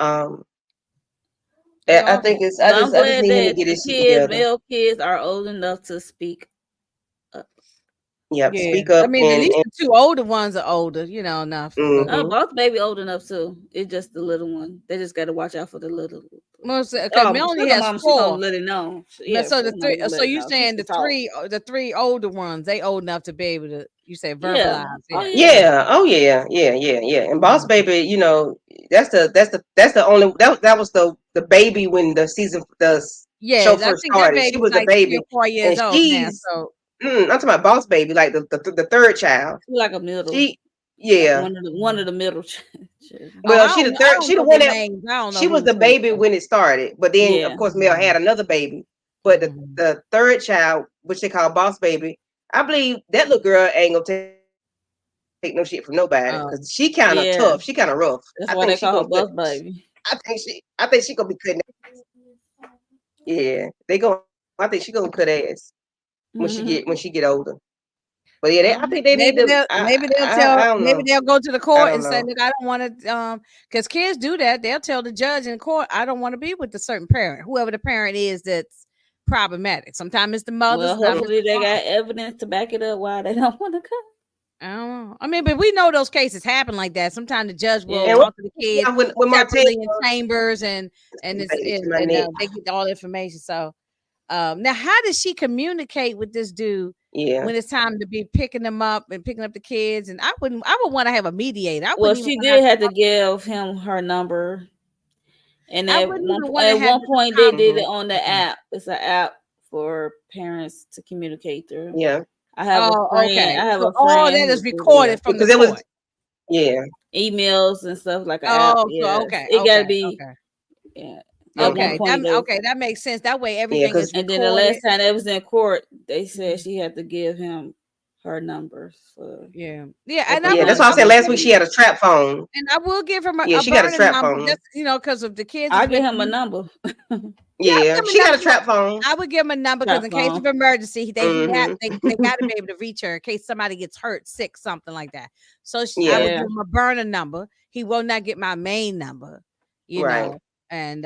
Um. they I all. think it's. But I'm I just glad need him to that get the his shit kids, together. male kids, are old enough to speak up. Yep. Yeah, Speak I up mean, at least the two older ones are older, you know, enough. But Mm-hmm. Both baby old enough too. It's just the little one. They just got to watch out for the little. most because Oh, Melanie sugar has mama, she gonna 4. let it know. Yeah, So the sugar mama three. gonna So let it you know. She saying can talk. the 3 older ones? They old enough to be able to. You say Yeah. verbalize. Oh Yeah. yeah. Yeah. Oh yeah. Yeah. Yeah. Yeah. And Boss Mhm. Baby, that's the only that was the baby when the Yeah, show I first think that started. She baby's was a like 3 or baby, 4 and years old now. she's So I'm talking about Boss Baby, like the third child. She like a middle. She yeah. One of the middle children. oh, Well, she the I third. don't She the know one their that names. I don't know she was who's the who. baby when it started, but then of Yeah. course Mel had another baby. But Mhm. the third child, which they call Boss Baby, I believe that little girl ain't gonna take no shit from nobody Oh, because she kind of Yeah. tough. She kind of rough. That's why they call her Buff Baby. I think she gonna be cutting. Yeah, they go. I think she gonna cut ass when she get older. But yeah, I think they need to. I don't maybe know. they'll go to the I court don't and say, know. look, I don't want to because kids do that. They'll tell the judge in court, I don't want to be with the certain parent, whoever the parent is that's problematic. Sometimes it's the mother, Well, sometimes it's hopefully the they father. got evidence to back it up why they don't want to come. I don't know. I mean, but we know those cases happen like that. Sometimes the judge will And Yeah. talk to the kids when Martell separately in chambers and to my neck. they get all the information. So Now, how does she communicate with this dude Yeah. when it's time to be picking them up and picking up the kids? And I would want to have a mediator. I Well, wouldn't even she want to have did have to give him her number, and I wouldn't even want to have one this point they did it Mhm. on the app. It's an app for parents to communicate through. Yeah. I have a Oh, friend. okay. I have So a all friend that is who yeah, recorded from the Because it was, court. yeah. emails and stuff like an app. Oh, so Yes, okay, it got to okay, be. okay, Yeah, at one okay. Mhm. point they. That makes sense. That way Yeah. everything is Because And then the recorded. last time it was in court, they said Mhm. she had to give him her numbers Yeah, yeah, for and I yeah, will that's prevailing why I said last week communication. she had a trap phone. and I will give him Yeah, a she got a burning trap number phone. just because of the kids I'll is give with him a me. number. Yeah, I would Yeah, give him a she got a number. trap phone. I would give him a number because Trap in case of phone. emergency, Mhm. they got to be able to reach her in case somebody gets hurt, sick, something like that. So I Yeah. would Yeah. give him a burner number. He will not get my main number, you Right. know, and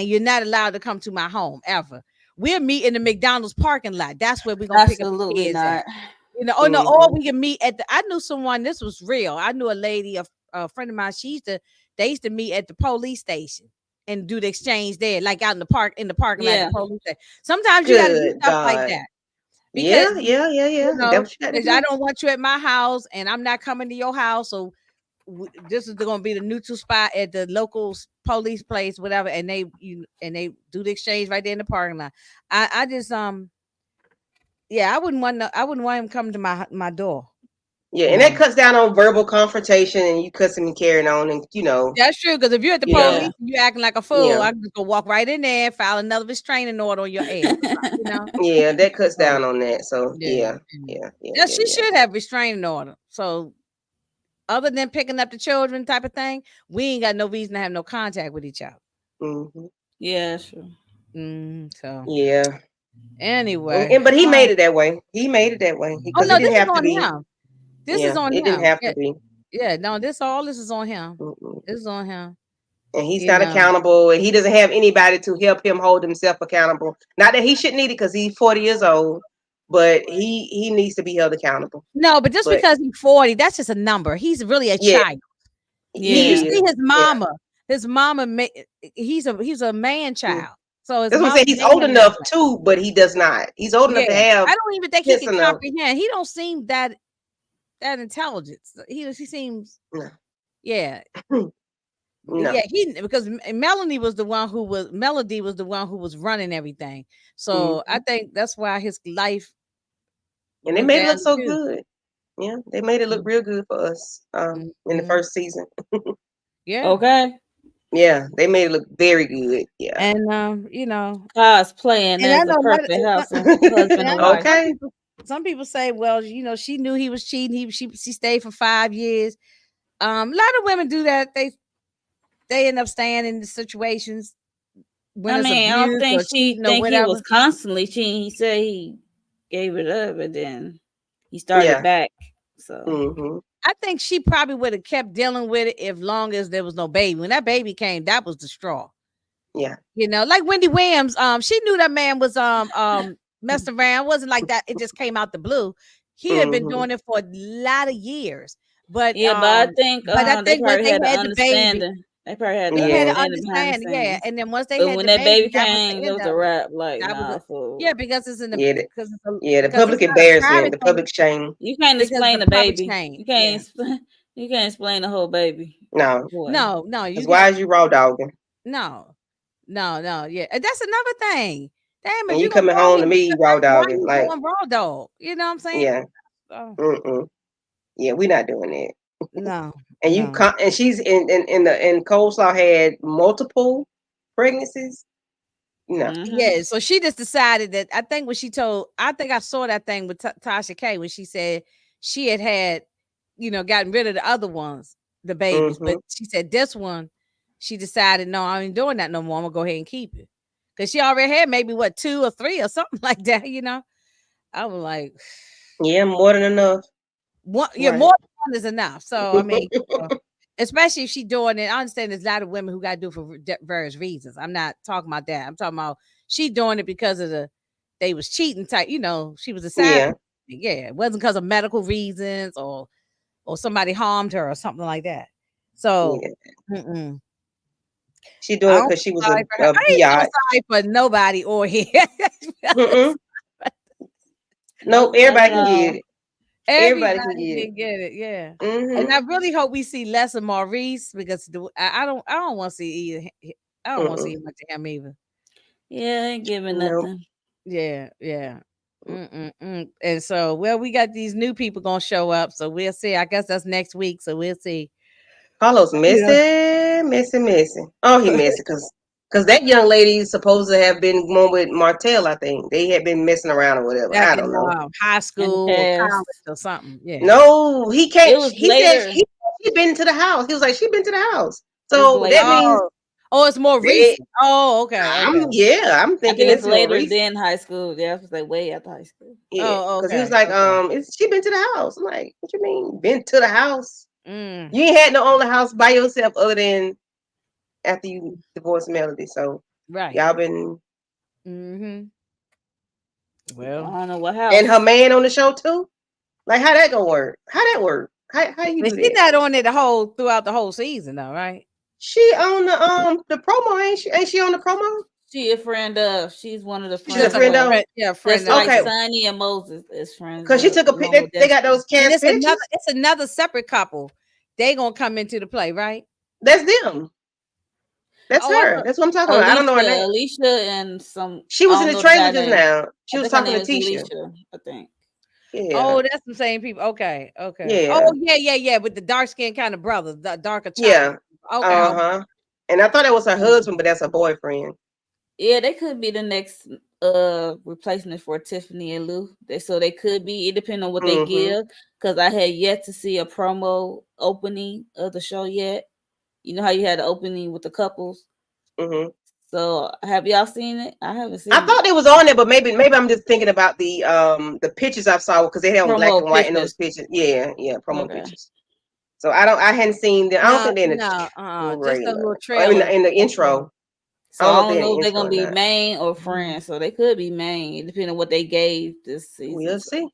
you're not allowed to come to my home ever. We'll meet in the McDonald's parking lot. That's where we're gonna pick up the Absolutely kids at. not. You know, oh no, or Mhm. we can meet at the. I knew someone. This was real. I knew a lady, a friend of mine. They used to meet at the police station and do the exchange there, like out in the parking lot at Yeah. the police station. Sometimes you got to do Good stuff like God. that because Yeah. Yeah. Yeah. you Yeah. That's know what you got to because I do. don't want you at my house and I'm not coming to your house. So this is going to be the neutral spot at the local police place, whatever, and they do the exchange right there in the parking lot. I just yeah, I wouldn't want him coming to my door. Yeah, and that Um, cuts down on verbal confrontation, and you cussing and carrying on, and That's true. Because if you're at the Yeah. police and you're acting like a fool, yeah, I can just go walk right in there and file another restraining order on your ass. Or something, you know. yeah, that cuts So down on that. So yeah, yeah, yeah. yeah, yeah, Yeah, yeah, she yeah. should have restraining order. So other than picking up the children type of thing, we ain't got no reason to have no contact with each other. Hmm. Yeah, sure. So Yeah, anyway, but he made it that way. He made it that way oh because no, it this didn't is have to on be. him. This is Yeah, on it didn't him. have Yeah, to be. yeah. No, all this is on him. Mm-mm. This is on him. And he's You not know. accountable, and he doesn't have anybody to help him hold himself accountable. Not that he shouldn't need it because he's 40 years old, but he needs to be held accountable. No, but just But because he's 40, that's just a number. He's really a yeah, child. You Yeah. he see is. his Yeah. mama. His mama, he's a man Mm. child. So his That's what I'm mama saying. He's made old him that enough way. too, but he does not. He's old enough Yeah, to have I don't even think he sense can enough. comprehend. He don't seem that intelligent. He seems No. yeah. No. Yeah, because Melody was the one who was running everything. So I Mhm. think that's why his life And they went made it down look the so tube. good. Yeah, they made it look real good for us in the Mhm. first season. Yeah, Okay. Yeah, they made it look very good. Yeah. and God's playing and I as a know perfect and husband I and know wife. Okay. some people say, well, she knew he was cheating. She stayed for 5 years. A lot of women do that. They end up staying in the situations when I it's mean, I don't abuse think or she cheating or think he was whatever. constantly cheating. He said he gave it up, and then he started Yeah. back. So Hmm. I think she probably would have kept dealing with it if long as there was no baby. When that baby came, that was the straw. Yeah. Like Wendy Williams, she knew that man was messing around. It wasn't like that. It just came out the blue. He had been Hmm. doing it for a lot of years. But yeah, but I they think once probably they had an had the baby, understanding. They probably had the they had to Yeah. understanding behind the understand, yeah. scenes. And then once they But had when the that baby, baby that was the came, it end was a of it. wrap. Like, That was nah, a fool. yeah, because it's in the Yeah. The because it's public not a embarrassment, private the thing, public shame. You can't because explain the the public baby. shame. You can't Yeah. explain. You can't explain the whole baby. No. Boy. No, you Because why can't. is you raw dogging? No, no, yeah. And that's another thing. Damn, if And you're you gonna coming raw home to me, me raw why dogging. you Like, going raw dog? You know what I'm saying? yeah. Oh, Mm-mm. Yeah, we're not doing that. no, And no. and she's in Coleslaw had multiple pregnancies. No. Mm-hmm. Yeah, so she just decided that I think I think I saw that thing with Tasha K when she said she had, gotten rid of the other ones, the babies, Mm-hmm. but she said this one, she decided, no, I ain't doing that no more. I'm gonna go ahead and keep it. Because she already had maybe what 2 or 3 or something like that. I was like, Yeah, more than enough. one, yeah, Right. more than one is enough. So I mean, especially if she's doing it. I understand there's a lot of women who got to do it for various reasons. I'm not talking about that. I'm talking about she doing it because of they was cheating type. She was a side. Yeah. Yeah, it wasn't because of medical reasons or somebody harmed her or something like that. So, Yeah. mm-mm. She I doing it don't because she feel was sorry for her. a I ain't feeling biatch. sorry for nobody or him. Mm-mm. Nope, Nope, not everybody at can get all. it. Everybody can Everybody get it. can get it, yeah. And Mm-hmm. I really hope we see less of Maurice because I don't want to see either. I don't want to Mm-mm. see much of him either. Yeah, ain't giving Nope. nothing. Yeah, yeah. And so, well, we got these new people gonna show up, so we'll see. I guess that's next week, so we'll see. Carlos Yeah. messy. Oh, he messy because that young lady is supposed to have been one with Martell. I think they had been messing around or whatever. Back I in don't know. high In the school or past, college or something. Yeah. No, he it can't. was He said later. he been to the house. He was like she been to the house. It's So that later. means It's more they. recent. Oh, okay, okay. I'm I thinking think it's it's more later recent. than high school. Yeah, it was like way after high school. Yeah, Oh, because he was okay, like, okay. she been to the house. I'm like, what you mean been to the house? Mm, You ain't had no own the house by yourself other than after you divorced Melody. So right. y'all been Mm-hmm. I Well, don't know what and her house. man on the show too. Like how that gonna work? How that work? How you but do she's that? not on it throughout the whole season, though, right? She on the promo, ain't she? Ain't she on the promo? She a friend of. She's one of the She's a friends friend of. of. Yeah, Just friend of. like Okay, Yeah. Sonny and Moses is friends because she of, took a pic. along with They got Destiny. those And cast pictures. it's another separate couple. They gonna come into the play, right? That's them. That's Oh, I her. thought. That's what I'm talking about. I don't know her name. Alicia, and some. She I was in don't the know the trailer guy just name. now. She I was think her talking name to is Tisha. Alicia. I think. Yeah, Oh, that's the same people. Okay, okay. yeah, Oh, yeah. With the dark skin kind of brother, the darker yeah. chocolate. Okay. Uh-huh. And I thought that was her husband, but that's her boyfriend. Yeah, they could be the next replacement for Tiffany and Lou. So they could be. It depends on what they Mm-hmm. give. Because I had yet to see a promo opening of the show yet. You know how you had the opening with the couples. Mm-hmm. So have y'all seen it? I haven't I seen it. thought it was on there, but maybe I'm just thinking about the pictures I saw because they had on black Promo and white in those pictures. pictures. Yeah, promo Okay. pictures. So I hadn't seen them. I don't No, think they're in the no, just a trailer little or in trailer. the intro. I So don't know I if don't they're in know the if they're intro gonna or be not. main or Mhm. friends. So they could be main, depending on what they gave this season. We'll So see.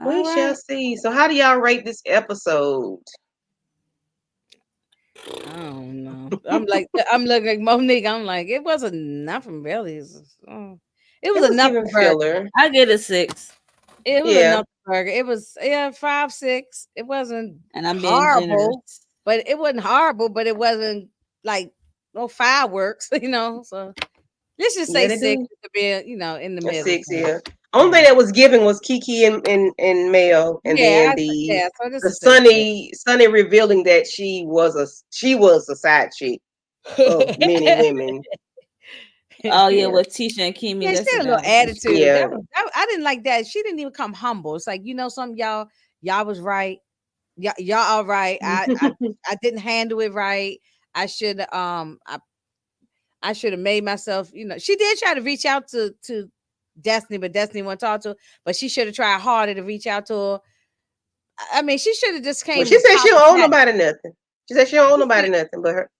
all We shall right. see. So how do y'all rate this episode? I don't know. I'm looking at Monique. I'm like, it wasn't nothing really. It It was a was nothing giving burger. filler. I get a 6. It was a Yeah. nothing burger. It was 5, 6. It wasn't And I'm being horrible, generous. but it wasn't horrible. But it wasn't like no fireworks, So let's just Yeah, say they 6 do. to be, in the A middle. 6, So, yeah. Only thing yeah, that was giving was Kiki and Mel, and yeah, then the So this the is say 6. Sunny revealing that she was a side chick of many women. Oh yeah, Yeah, with Tisha and Kimmy, Yeah, she that's the had a little guy. attitude. yeah. I didn't like that. She didn't even come humble. It's like, something, y'all was right. Y'all all right. I didn't handle it right. I should I should have made myself, she did try to reach out to Destiny, but Destiny won't talk to her. But she should have tried harder to reach out to her. I mean, she should have just Well, came she to said she talk don't owe back. nobody nothing. She said she don't owe She nobody said nothing but her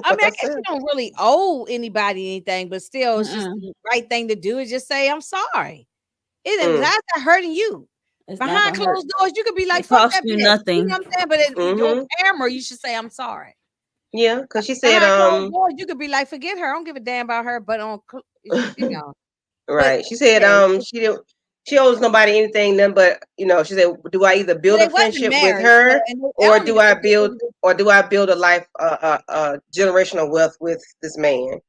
I but mean, I guess she herself. don't really owe anybody anything, but still, it's just Mm-mm. the right thing to do is just say, I'm sorry. Mm. How's that hurting you? It's not Behind gonna hurt. closed doors, you could be like, It fuck costs that you bitch. You know nothing. what I'm saying? But on Mm-hmm. camera, you should say, I'm sorry. Yeah, because she said Behind closed doors, you could be like, forget her. I don't give a damn about her. But but right. She said yeah, she owes nobody anything, none but she said, do I either build they a wasn't friendship with married. So, her and I or don't do even I think build a life generational wealth with this man?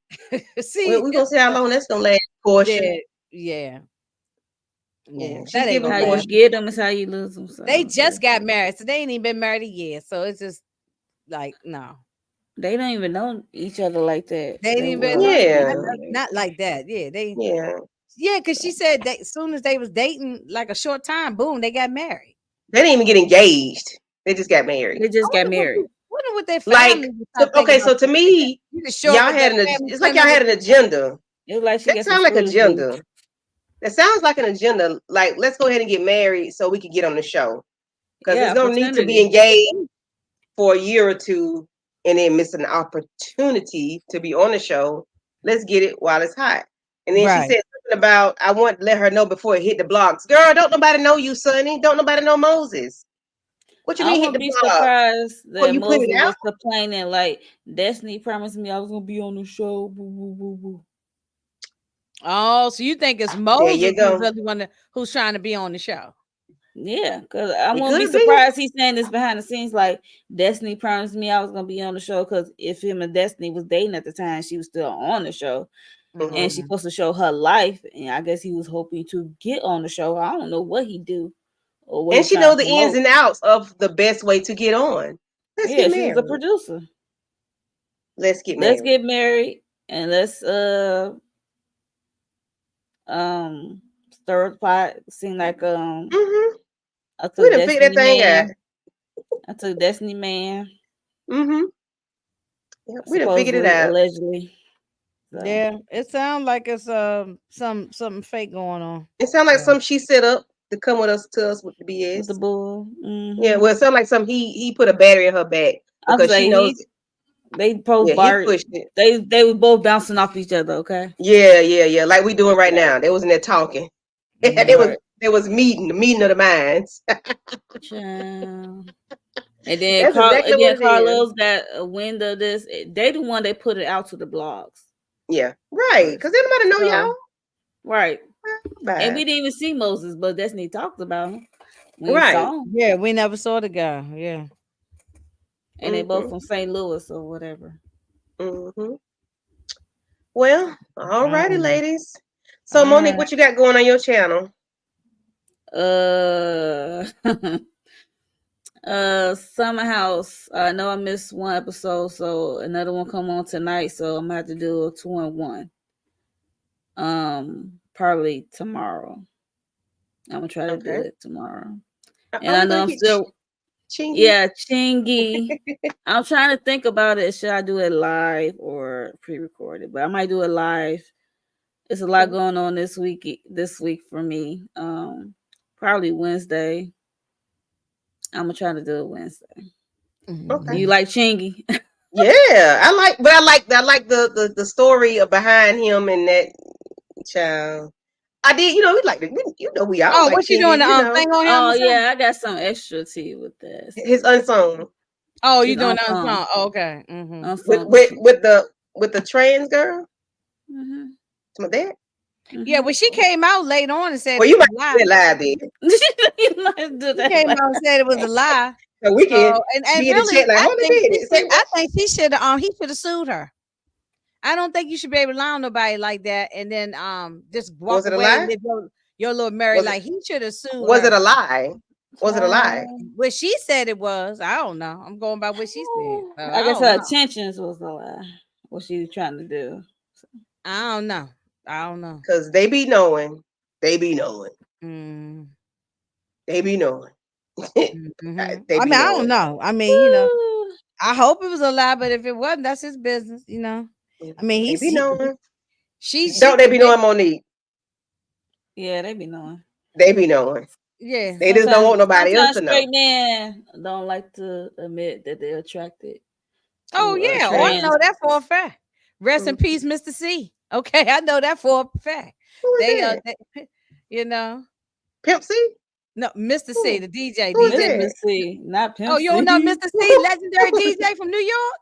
see, We're gonna see how long that's gonna last, Portia. yeah, yeah, Yeah, yeah. she's That ain't giving gonna How you last. Portia. get them is how you lose them. They So yeah. just got married, so they ain't even been married a year. So it's just like, no. They don't even know each other like that. They ain't They even been well, Yeah, not like that. Yeah, yeah. because she said that as soon as they was dating, like a short time, boom, they got married. They didn't even get engaged. They just got married. they just got married. Wonder what their Like, family was thinking okay, about so to shit like that. me, You just show up y'all at the had family it's like y'all dinner with had an agenda. It was like she That got some sounds like Fruity agenda. Loops. That sounds like an agenda. Like, let's go ahead and get married so we can get on the show. Because Yeah, it's gonna need to be opportunity. engaged for a year or two and then miss an opportunity to be on the show. Let's get it while it's hot. And then she right. said something about I want to let her know before it hit the blogs. Girl, don't nobody know you, Sonny. Don't nobody know Moses. What you I mean hit wouldn't the be blog? surprised Well, that you put Moses it out. was complaining like Destiny promised me I was gonna be on the show. Boo, boo, boo, boo. Oh, so you think it's There Moses you who's go. really who's trying to be on the show? Yeah, because I It wouldn't be could be. surprised he's saying this behind the scenes. Like Destiny promised me I was gonna be on the show because if him and Destiny was dating at the time, she was still on the show, and she's supposed to show her life. And I guess he was hoping to get on the show. I don't know what he do or what he And she trying knows to the ins promote. and outs of the best way to get on. Let's Yeah, get she was the married. producer. Let's get Let's married. get married and let's stir the pot. Seem like Mm-hmm. I We took done figured that Destiny thing out. Man. I took Destiny Man. Mm-hmm. Yeah, we done figured it Supposedly, out. allegedly. So, Yeah, it sounds like it's something fake going on. It sounds like Yeah. something she set up to come with us to us with the with the BS. bull. Yeah, well, it sounds like something he put a battery in her back I'm because she saying knows. they both Yeah, he pushed it. they were both bouncing off each other. Okay. Yeah, like we doing right now. They was in there talking. Right. There was the meeting of the minds. Child. And then That's exactly what it is. Carlos got a wind of this. They the one that put it out to the blogs. Yeah, right. Because nobody know y'all. Right. Bye. And we didn't even see Moses, but Destiny talked about him. We Right. saw him. Yeah, we never saw the guy. Yeah. And they both from St. Louis or whatever. Mm-hmm. Well, all righty, ladies. So, All Monique, right. what you got going on your channel? Summer House. I know I missed one episode, so another one come on tonight. So I'm gonna have to do a 2-in-1. Probably tomorrow. I'm gonna try to do it tomorrow. And I know I'm still Chingy. Yeah, Chingy. I'm trying to think about it. Should I do it live or pre-recorded? But I might do it live. It's a lot going on this week for me. Probably Wednesday. I'm gonna try to do it Wednesday. Okay. You like Chingy? Yeah, I like the story behind him and that child. I did, we like we all like what you Chingy, doing? The thing on him? Oh yeah, I got some extra tea with this. his unsung. Oh, you doing the unsung? Oh, okay. With the trans girl. Mm-hmm. Some of that. Yeah, well, she came out late on and said Well, it you was might a do lie. it live then. She came out and said it was a lie. So we can and be in the really, chat like, hold a minute. Say I think he should have sued her. I don't think you should be able to lie on nobody like that and then just walk Was it a away lie? and live your little married life. He should have sued Was her. it a lie? Was it a lie? Well, she said it was. I don't know. I'm going by what she said. So I guess don't her know. intentions was a lie. What she was trying to do. I don't know. Because they be knowing. They be knowing. Mm. They be knowing. Mm-hmm. I don't know. I mean, I hope it was a lie, but if it wasn't, that's his business, I mean, they be knowing. Don't they be knowing, Monique? Yeah, they be knowing. They be knowing. Yeah. They just don't want nobody else to know. Straight men don't like to admit that they're attracted. Oh yeah, I know that for a fact. Rest in peace, Mr. C. Okay, I know that for a fact. Who is they that? Pimp C? No, Mr. C, the DJ. Who's DJ Mr. C, not Pimp C. Oh, you don't know Mr. C, legendary DJ from New York?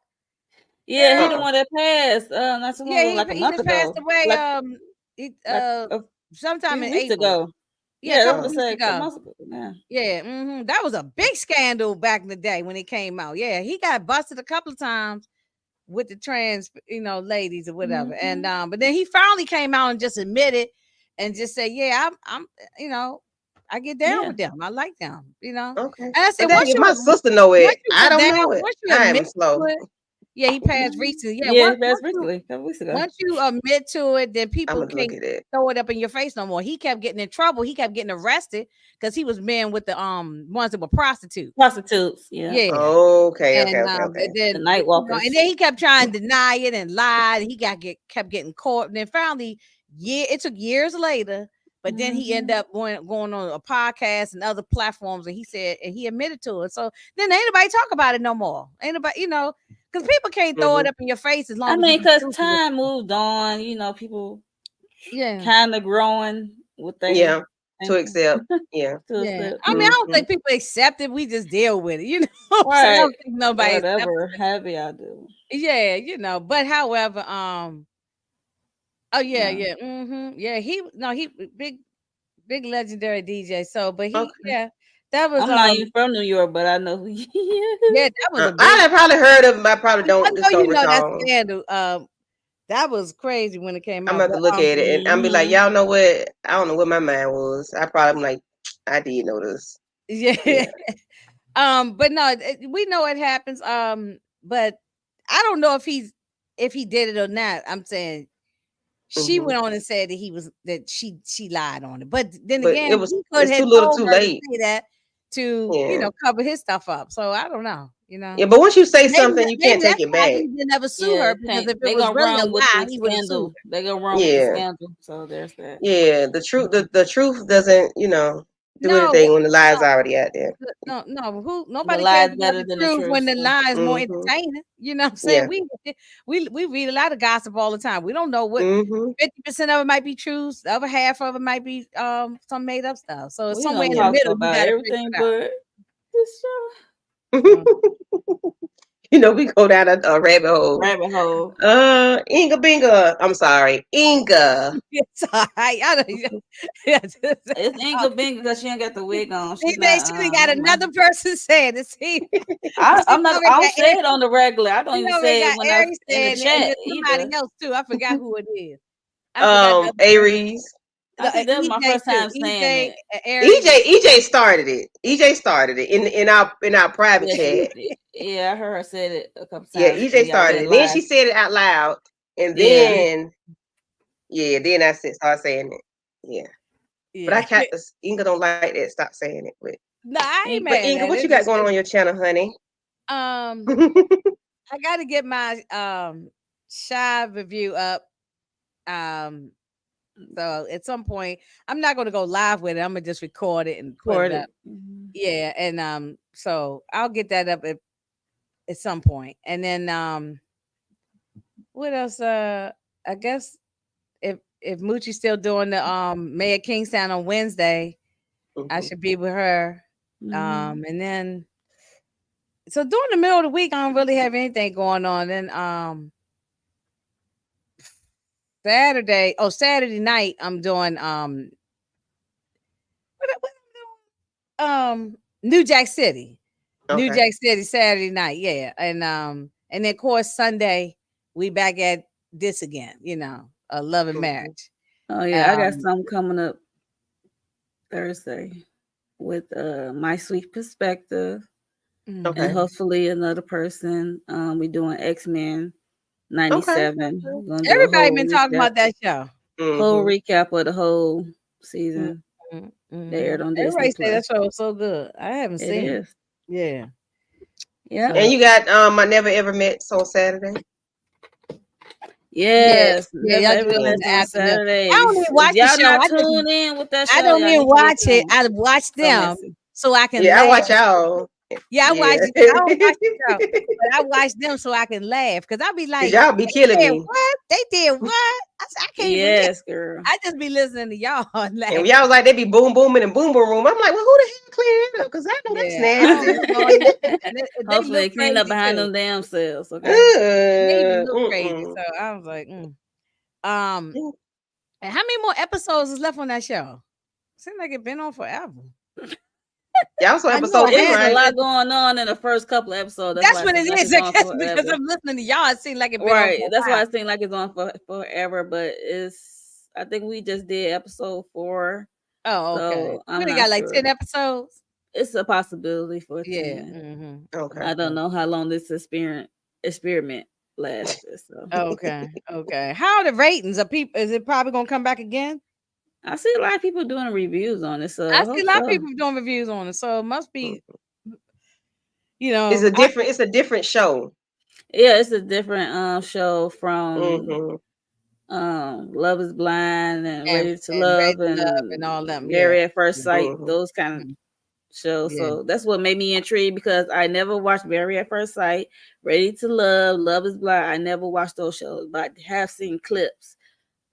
Yeah, he the one that passed. Not so long ago, like a month ago. Passed away. Sometime in weeks April. ago. Yeah, that was a month ago. Yeah, that was a big scandal back in the day when it came out. Yeah, he got busted a couple of times with the trans, ladies or whatever. And but then he finally came out and just admitted and just said, "Yeah, I'm I get down with them. I like them, Okay. And I said, if my sister know it, I don't know it. I am slow. Yeah, he passed recently. Yeah, he passed recently, a couple weeks ago. Once you admit to it, then people can't throw it up in your face no more. He kept getting in trouble. He kept getting arrested because he was men with the ones that were prostitutes. Yeah. Okay. And, Okay. The night walkers. And then he kept trying to deny it and lied. And he kept getting caught. And then finally, it took years later. But then he ended up going on a podcast and other platforms, and he said, and he admitted to it. So then ain't nobody talk about it no more. Ain't nobody, because people can't throw it up in your face as long as because time moved on, people kind of growing with their to accept. Yeah. Yeah. I mean, I don't think people accept it. We just deal with it, you know. So I Right. don't think nobody Whatever happy I do. Yeah, you know. But however, oh yeah, Yeah. yeah. He big legendary DJ. So, but he Okay. that was I'm not even from New York, but I know who he yeah, is. that was a big. I have probably heard of him. I probably I don't know you know that recall. scandal. That was crazy when it came I'm out. about to But look at it and I'm be like, y'all know what? I don't know what my mind was. I probably am like, I did know this. yeah. Yeah. But no, we know it happens. But I don't know if he did it or not. I'm saying she Mhm. went on and said that she lied on it. But then But again, he could it's too have little, told too her to late. say that to Yeah. cover his stuff up. So I don't know. Yeah, but once you say something, you Maybe can't take that's it why back. he didn't ever sue Yeah, her, because if it they was gonna really a run with lie, the he would have sued scandal. her. They gonna run with the Yeah. scandal. So there's that. Yeah. The truth doesn't, do No, anything when the lie's already out there. no, The nobody cares lie's about better the than the truth when truth. the So. lie is more Mhm. entertaining. You know what I'm saying? Yeah. We read a lot of gossip all the time. We don't know what Mhm. 50% of it might be true, the other half of it might be some made up stuff. So it's We somewhere don't in the talk middle you about gotta figure everything it out. but this show. We go down a rabbit hole. Rabbit hole. Inga Binga. I'm sorry, Inga. It's all right. I don't, It's Inga Binga because she ain't got the wig on. he She's not. she got another person saying it. See, I'm not. I don't say Aries, it on the regular. I don't even say it got when I Aries in the saying it, and chat then somebody either. else too. I forgot who it is. I forgot the other person. Aries. I think that was my EJ first too. time saying EJ, it. Aries. EJ started it. EJ started it in our private Yeah, she chat. did. Yeah, I heard her say it a couple Yeah, times when EJ y'all started went it. Then live. she said it out loud, and Yeah. then I started saying it. Yeah. But I Yeah. can't. Inga don't like that. Stop saying it. No, I ain't But mad Inga, at what it. you got going on your channel, honey? I got to get my shy review up. So at some point, I'm not going to go live with it. I'm gonna just record it and put it up. Yeah, and so I'll get that up at some point, and then what else? I guess if Moochie's still doing the Mayor Kingstown on Wednesday, I should be with her. And then so during the middle of the week, I don't really have anything going on. Then Saturday night, I'm doing New Jack City. New Okay. Jack City Saturday night, yeah. And then of course Sunday we back at this again, a love and marriage. Oh yeah, I got something coming up Thursday with My Sweet Perspective. Okay. And hopefully another person. We doing X-Men 97. We're gonna do Everybody been talking about that show. Whole recap of the whole season. Mm-hmm. They aired on Everybody Disney say that Plus. show was so good. I haven't It seen is. it. Yeah. Yeah. And you got I Never Ever Met on Saturday. Yes, yeah, y'all do it in on the afternoon. Saturday. I don't even watch the Y'all show. not tuned in with that show. I don't y'all even need to get watch it. tuned. I watch them so I can Yeah, laugh. I watch y'all. Yeah, I watch it. I don't watch the show, but I watch them so I can laugh. Cause I be like, y'all be killing me. What? They did what? I can't even Yes, girl. I just be listening to y'all. And y'all was like, they be boom booming and boom boom room. I'm like, well, who the hell cleared it up? Because I know that's nasty. Hopefully they clean up behind them damn selves. Okay. They look crazy. So I was like, and how many more episodes is left on that show? Seems like it's been on forever. Y'all saw episode 3, There's right? a lot going on in the first couple episodes. That's what it is. I guess because I'm listening to y'all, it seems like it's been right. on That's why it seems like it's on for forever. But I think we just did episode 4. Oh, okay. So We got like 10 episodes. It's a possibility for 10. Yeah. Okay. I don't know how long this experiment lasted. So okay. How are the ratings? Is it probably gonna come back again? I see a lot of people doing reviews on it. So I see a lot of people doing reviews on it. So it must be, it's a different show. Yeah, it's a different show from Love is Blind and Ready to Love and all them. Married at First Sight, those kind of shows. So that's what made me intrigued because I never watched Married at First Sight, Ready to Love, Love is Blind. I never watched those shows, but I have seen clips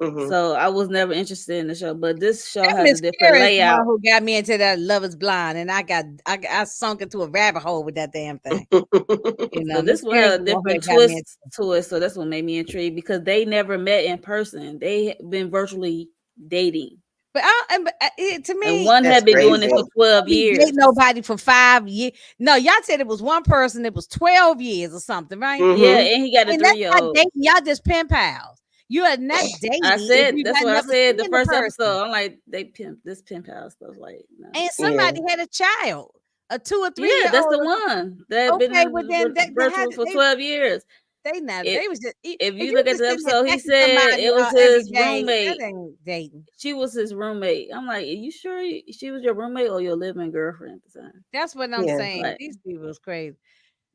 Mm-hmm. So I was never interested in the show, but this show That has a Miss different Karen is the one layout. who got me into that Love Is Blind, and I sunk into a rabbit hole with that damn thing. You know, So Miss this one Karen's had a the one who different got me into. twist to it. So that's what made me intrigued because they never met in person. They been virtually dating. But, to me, And one That's had been doing it crazy. for 12 date years. nobody for 5 years. No, y'all said it was one person. It was 12 years or something, right? Yeah, Mm-hmm. and he got a And that's not 3-year-old. dating. Y'all just pen pals. You are not dating I if said you that's not what I never said the seen the first person. episode. I'm like, they pimp this pen pal stuff. Like, no. And Yeah. somebody had a child, a 2 or 3 Yeah, year that's old. the one that had Okay, well then been virtual for 12 years. they not. It, They was just. if If you you look at just the sitting there episode, he texting said somebody it was every his day, roommate. that ain't dating. She was his roommate. I'm like, are you sure she was your roommate or your living girlfriend at the time? That's what I'm Yeah. saying. Like, These people is crazy.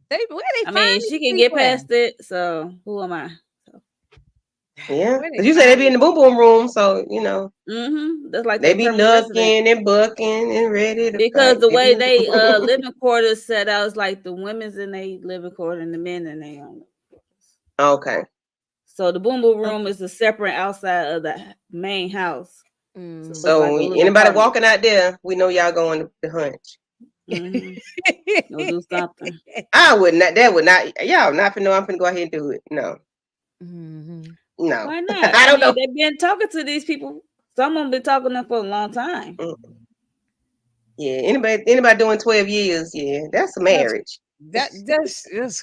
Where they I find mean, these she can get people at? past it. So who am I? So, Yeah. Where they Because you said they find be in the boom boom room, so that's like they their be permanent resident. knucking and bucking and ready to Because fight. the They way be in they living quarters set out is like the women's in they living quarter and the men in they own. Okay. So the boom boom room is a separate outside of the main house. So it's like So a little anybody apartment. walking out there, we know y'all going to hunch. Go do something. I would not. That would not. Y'all not finna know. I'm finna go ahead and do it. No. No. Why not? I I don't mean, know. they've been talking to these people. Some of them been talking to them for a long time. Yeah. Anybody doing 12 years? Yeah, that's a marriage. That's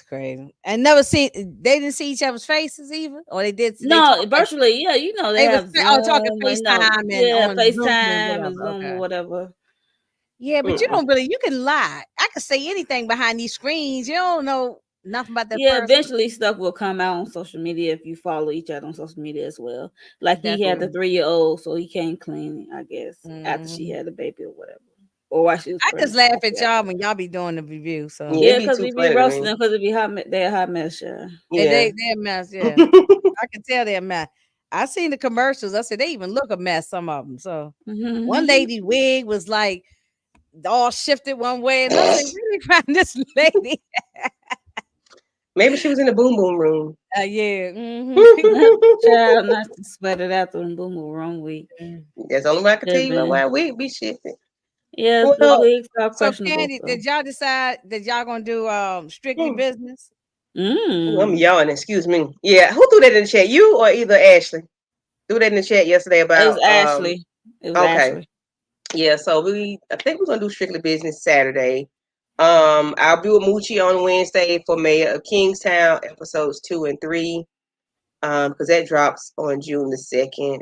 crazy. And never see. They didn't see each other's faces even, or they did. They No, talk like virtually, yeah. You know, they they was have talking Zoom and FaceTime and yeah, on Zoom and FaceTime and whatever. Zoom or Okay. whatever. Yeah, but you don't really. You can lie. I can say anything behind these screens. You don't know nothing about that Yeah, person. eventually stuff will come out on social media if you follow each other on social media as well. Like he had the 3-year-old, so he came clean, I guess, after she had the baby or whatever. Or while she was I just pregnant. laugh at y'all when y'all be doing the review. So Yeah, it'd be because too we be funny to roasting me. them because it be hot. They're a hot mess, yeah. and Yeah. they're a mess. Yeah, I can tell they're a mess. I seen the commercials. I said they even look a mess. Some of them. So one lady wig was like all shifted one way, and I said, "Where did you find this lady?" Maybe she was in the boom boom room. Yeah. Child, not to sweat it out through the boom boom wrong week. That's the only way I can tell Just you why been, we be shifting. yeah, the Well, wigs are So questionable. Candy, So. did y'all decide that y'all gonna do strictly business? I'm yawning. Excuse me. Yeah, who threw that in the chat? You or either Ashley? Threw that in the chat yesterday It was about Ashley. It was okay. Ashley. Yeah, so I think we're gonna do strictly business Saturday. I'll be with Moochie on Wednesday for Mayor of Kingstown episodes 2 and 3. Because that drops on June the 2nd.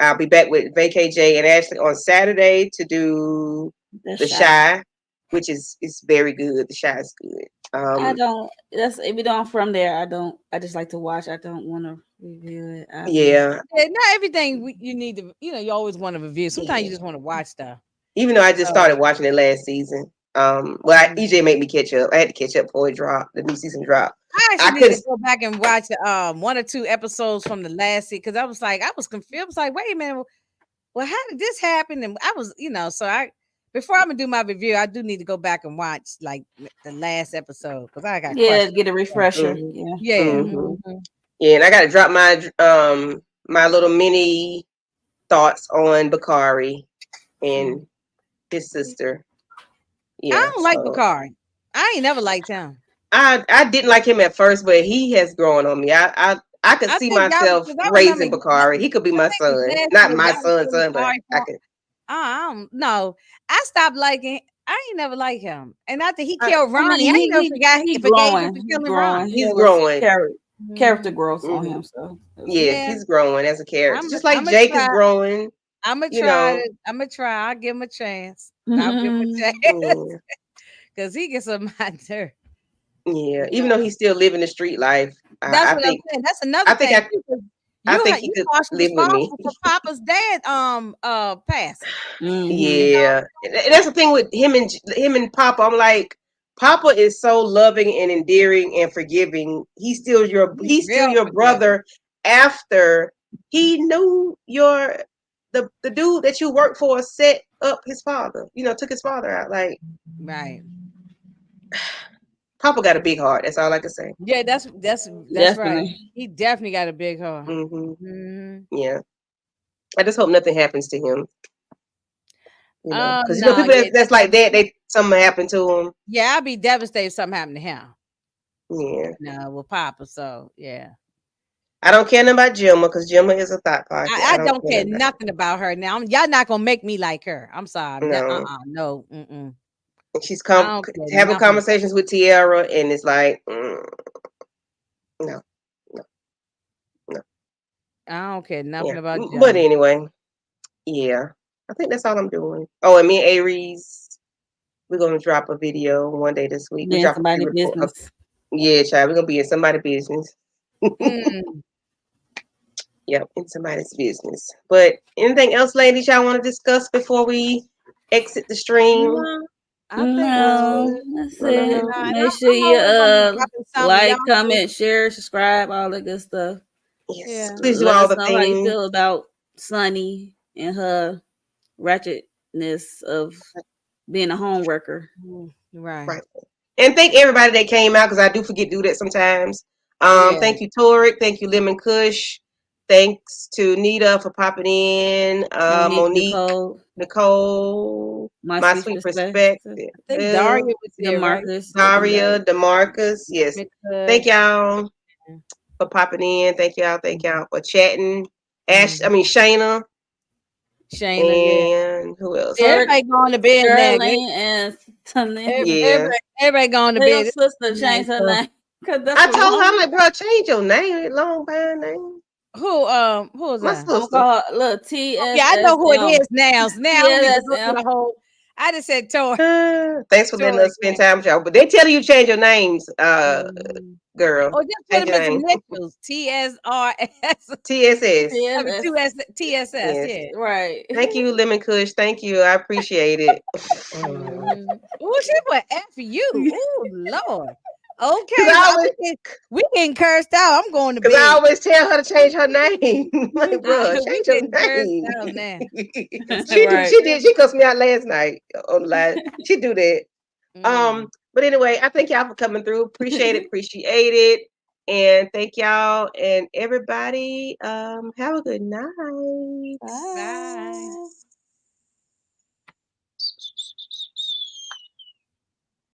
I'll be back with VKJ and Ashley on Saturday to do the Shy, which is very good. The Shy is good. I don't. That's if we don't from there. I don't. I just like to watch. I don't want to review it. Yeah. Not everything you need to. You always want to review. Sometimes you just want to watch stuff. Even though I just started watching it last season. EJ made me catch up. I had to catch up before it dropped. The new season dropped. I actually need to go back and watch 1 or 2 episodes from the last season because I was confused. I was like, wait a minute, well, how did this happen? And I was, so before I'm gonna do my review, I do need to go back and watch like the last episode because I got questions. Get a refresher. Mm-hmm. Yeah. Mm-hmm. Yeah, and I got to drop my my little mini thoughts on Bakari and his sister. Yeah, I don't like Bakari. I ain't never liked him. I didn't like him at first, but he has grown on me. I could see myself raising Bakari. He could be my son, not my son's son, but I could. I don't know. I stopped liking. I ain't never liked him, and after he killed Ronnie, I ain't never forgave him for killing Ronnie. He's growing. Character growth on him. So yeah, he's growing as a character, just like Jake is growing. I'm gonna try it. I'm gonna try. I'll give him a chance. I'll give him a chance because he gets on my nerve. Yeah, even though he's still living the street life. That's what I'm saying. That's another thing. I think he could live with me. For Papa's dad passed. Yeah, and that's the thing with him and Papa. I'm like, Papa is so loving and endearing and forgiving. He's still your brother after he knew the dude that you worked for set up his father. Took his father out. Like, right. Papa got a big heart. That's all I can say. Yeah, that's right. Definitely. He definitely got a big heart. Mm-hmm. Yeah. I just hope nothing happens to him. Because No, people yeah, that's like that, something happened to them. yeah, I'd be devastated if something happened to him. Yeah. No, with Papa. So yeah. I don't care nothing about Gemma because Gemma is a thought pocket. I don't care nothing nothing about her now. Y'all not gonna make me like her. I'm sorry. No. No. Mm-mm. And she's I don't care having nothing. conversations with Tiara, and it's like, no. I don't care nothing Yeah. about But Gemma. anyway, yeah. I think that's all I'm doing. Oh, and me and Aries, we're gonna drop a video one day this week. We Being drop a somebody pre-report. business. Yeah, child, we're gonna be in somebody's business. Mm. Yep, in somebody's business. But anything else, ladies, y'all want to discuss before we exit the stream? No, I think we No, should. that's No. it. And Make sure I'm you always gonna be dropping something. Y'all like, comment, share, subscribe, all that good stuff. Yes, Yeah. please do Let all us the know how you things. feel about Sunny and her ratchetness of being a home wrecker. Right. And thank everybody that came out because I do forget to do that sometimes. Yeah. Thank you, Toric. Thank you, Lemon Kush. Thanks to Nita for popping in. Monique, Nicole, my sweet perspective. I think Daria was here, right? Daria, Demarcus. Yes. Thank y'all Yeah. for popping in. Thank y'all for chatting. Shayna. Shayna, And who else? everybody going to bed now. Sterling and something. Everybody going to Your bed. sister changed her name. I told her, I'm like, bro, change your name. Long bad name. Who was My that? sister. Look, TSSM. Yeah, I know who it is now. Now I don't need to go through TSSM. the whole. I just said Tori. Thanks for letting us spend time with y'all. But they tell you change your names, girl. Or just Change put your them as name. initials. TSRS. TSS. I mean, TSS. Yes. Yeah. Right. Thank you, Lemon Kush. Thank you. I appreciate it. Oh, she put F you. Oh, Lord. Okay, Because we getting cursed out. I'm going to bed. I always tell her to change her name. Like, bro, change your name. Out now. Right. She cussed me out last night on the live. She do that. But anyway, I thank y'all for coming through. Appreciate it. And thank y'all and everybody. Have a good night. Bye.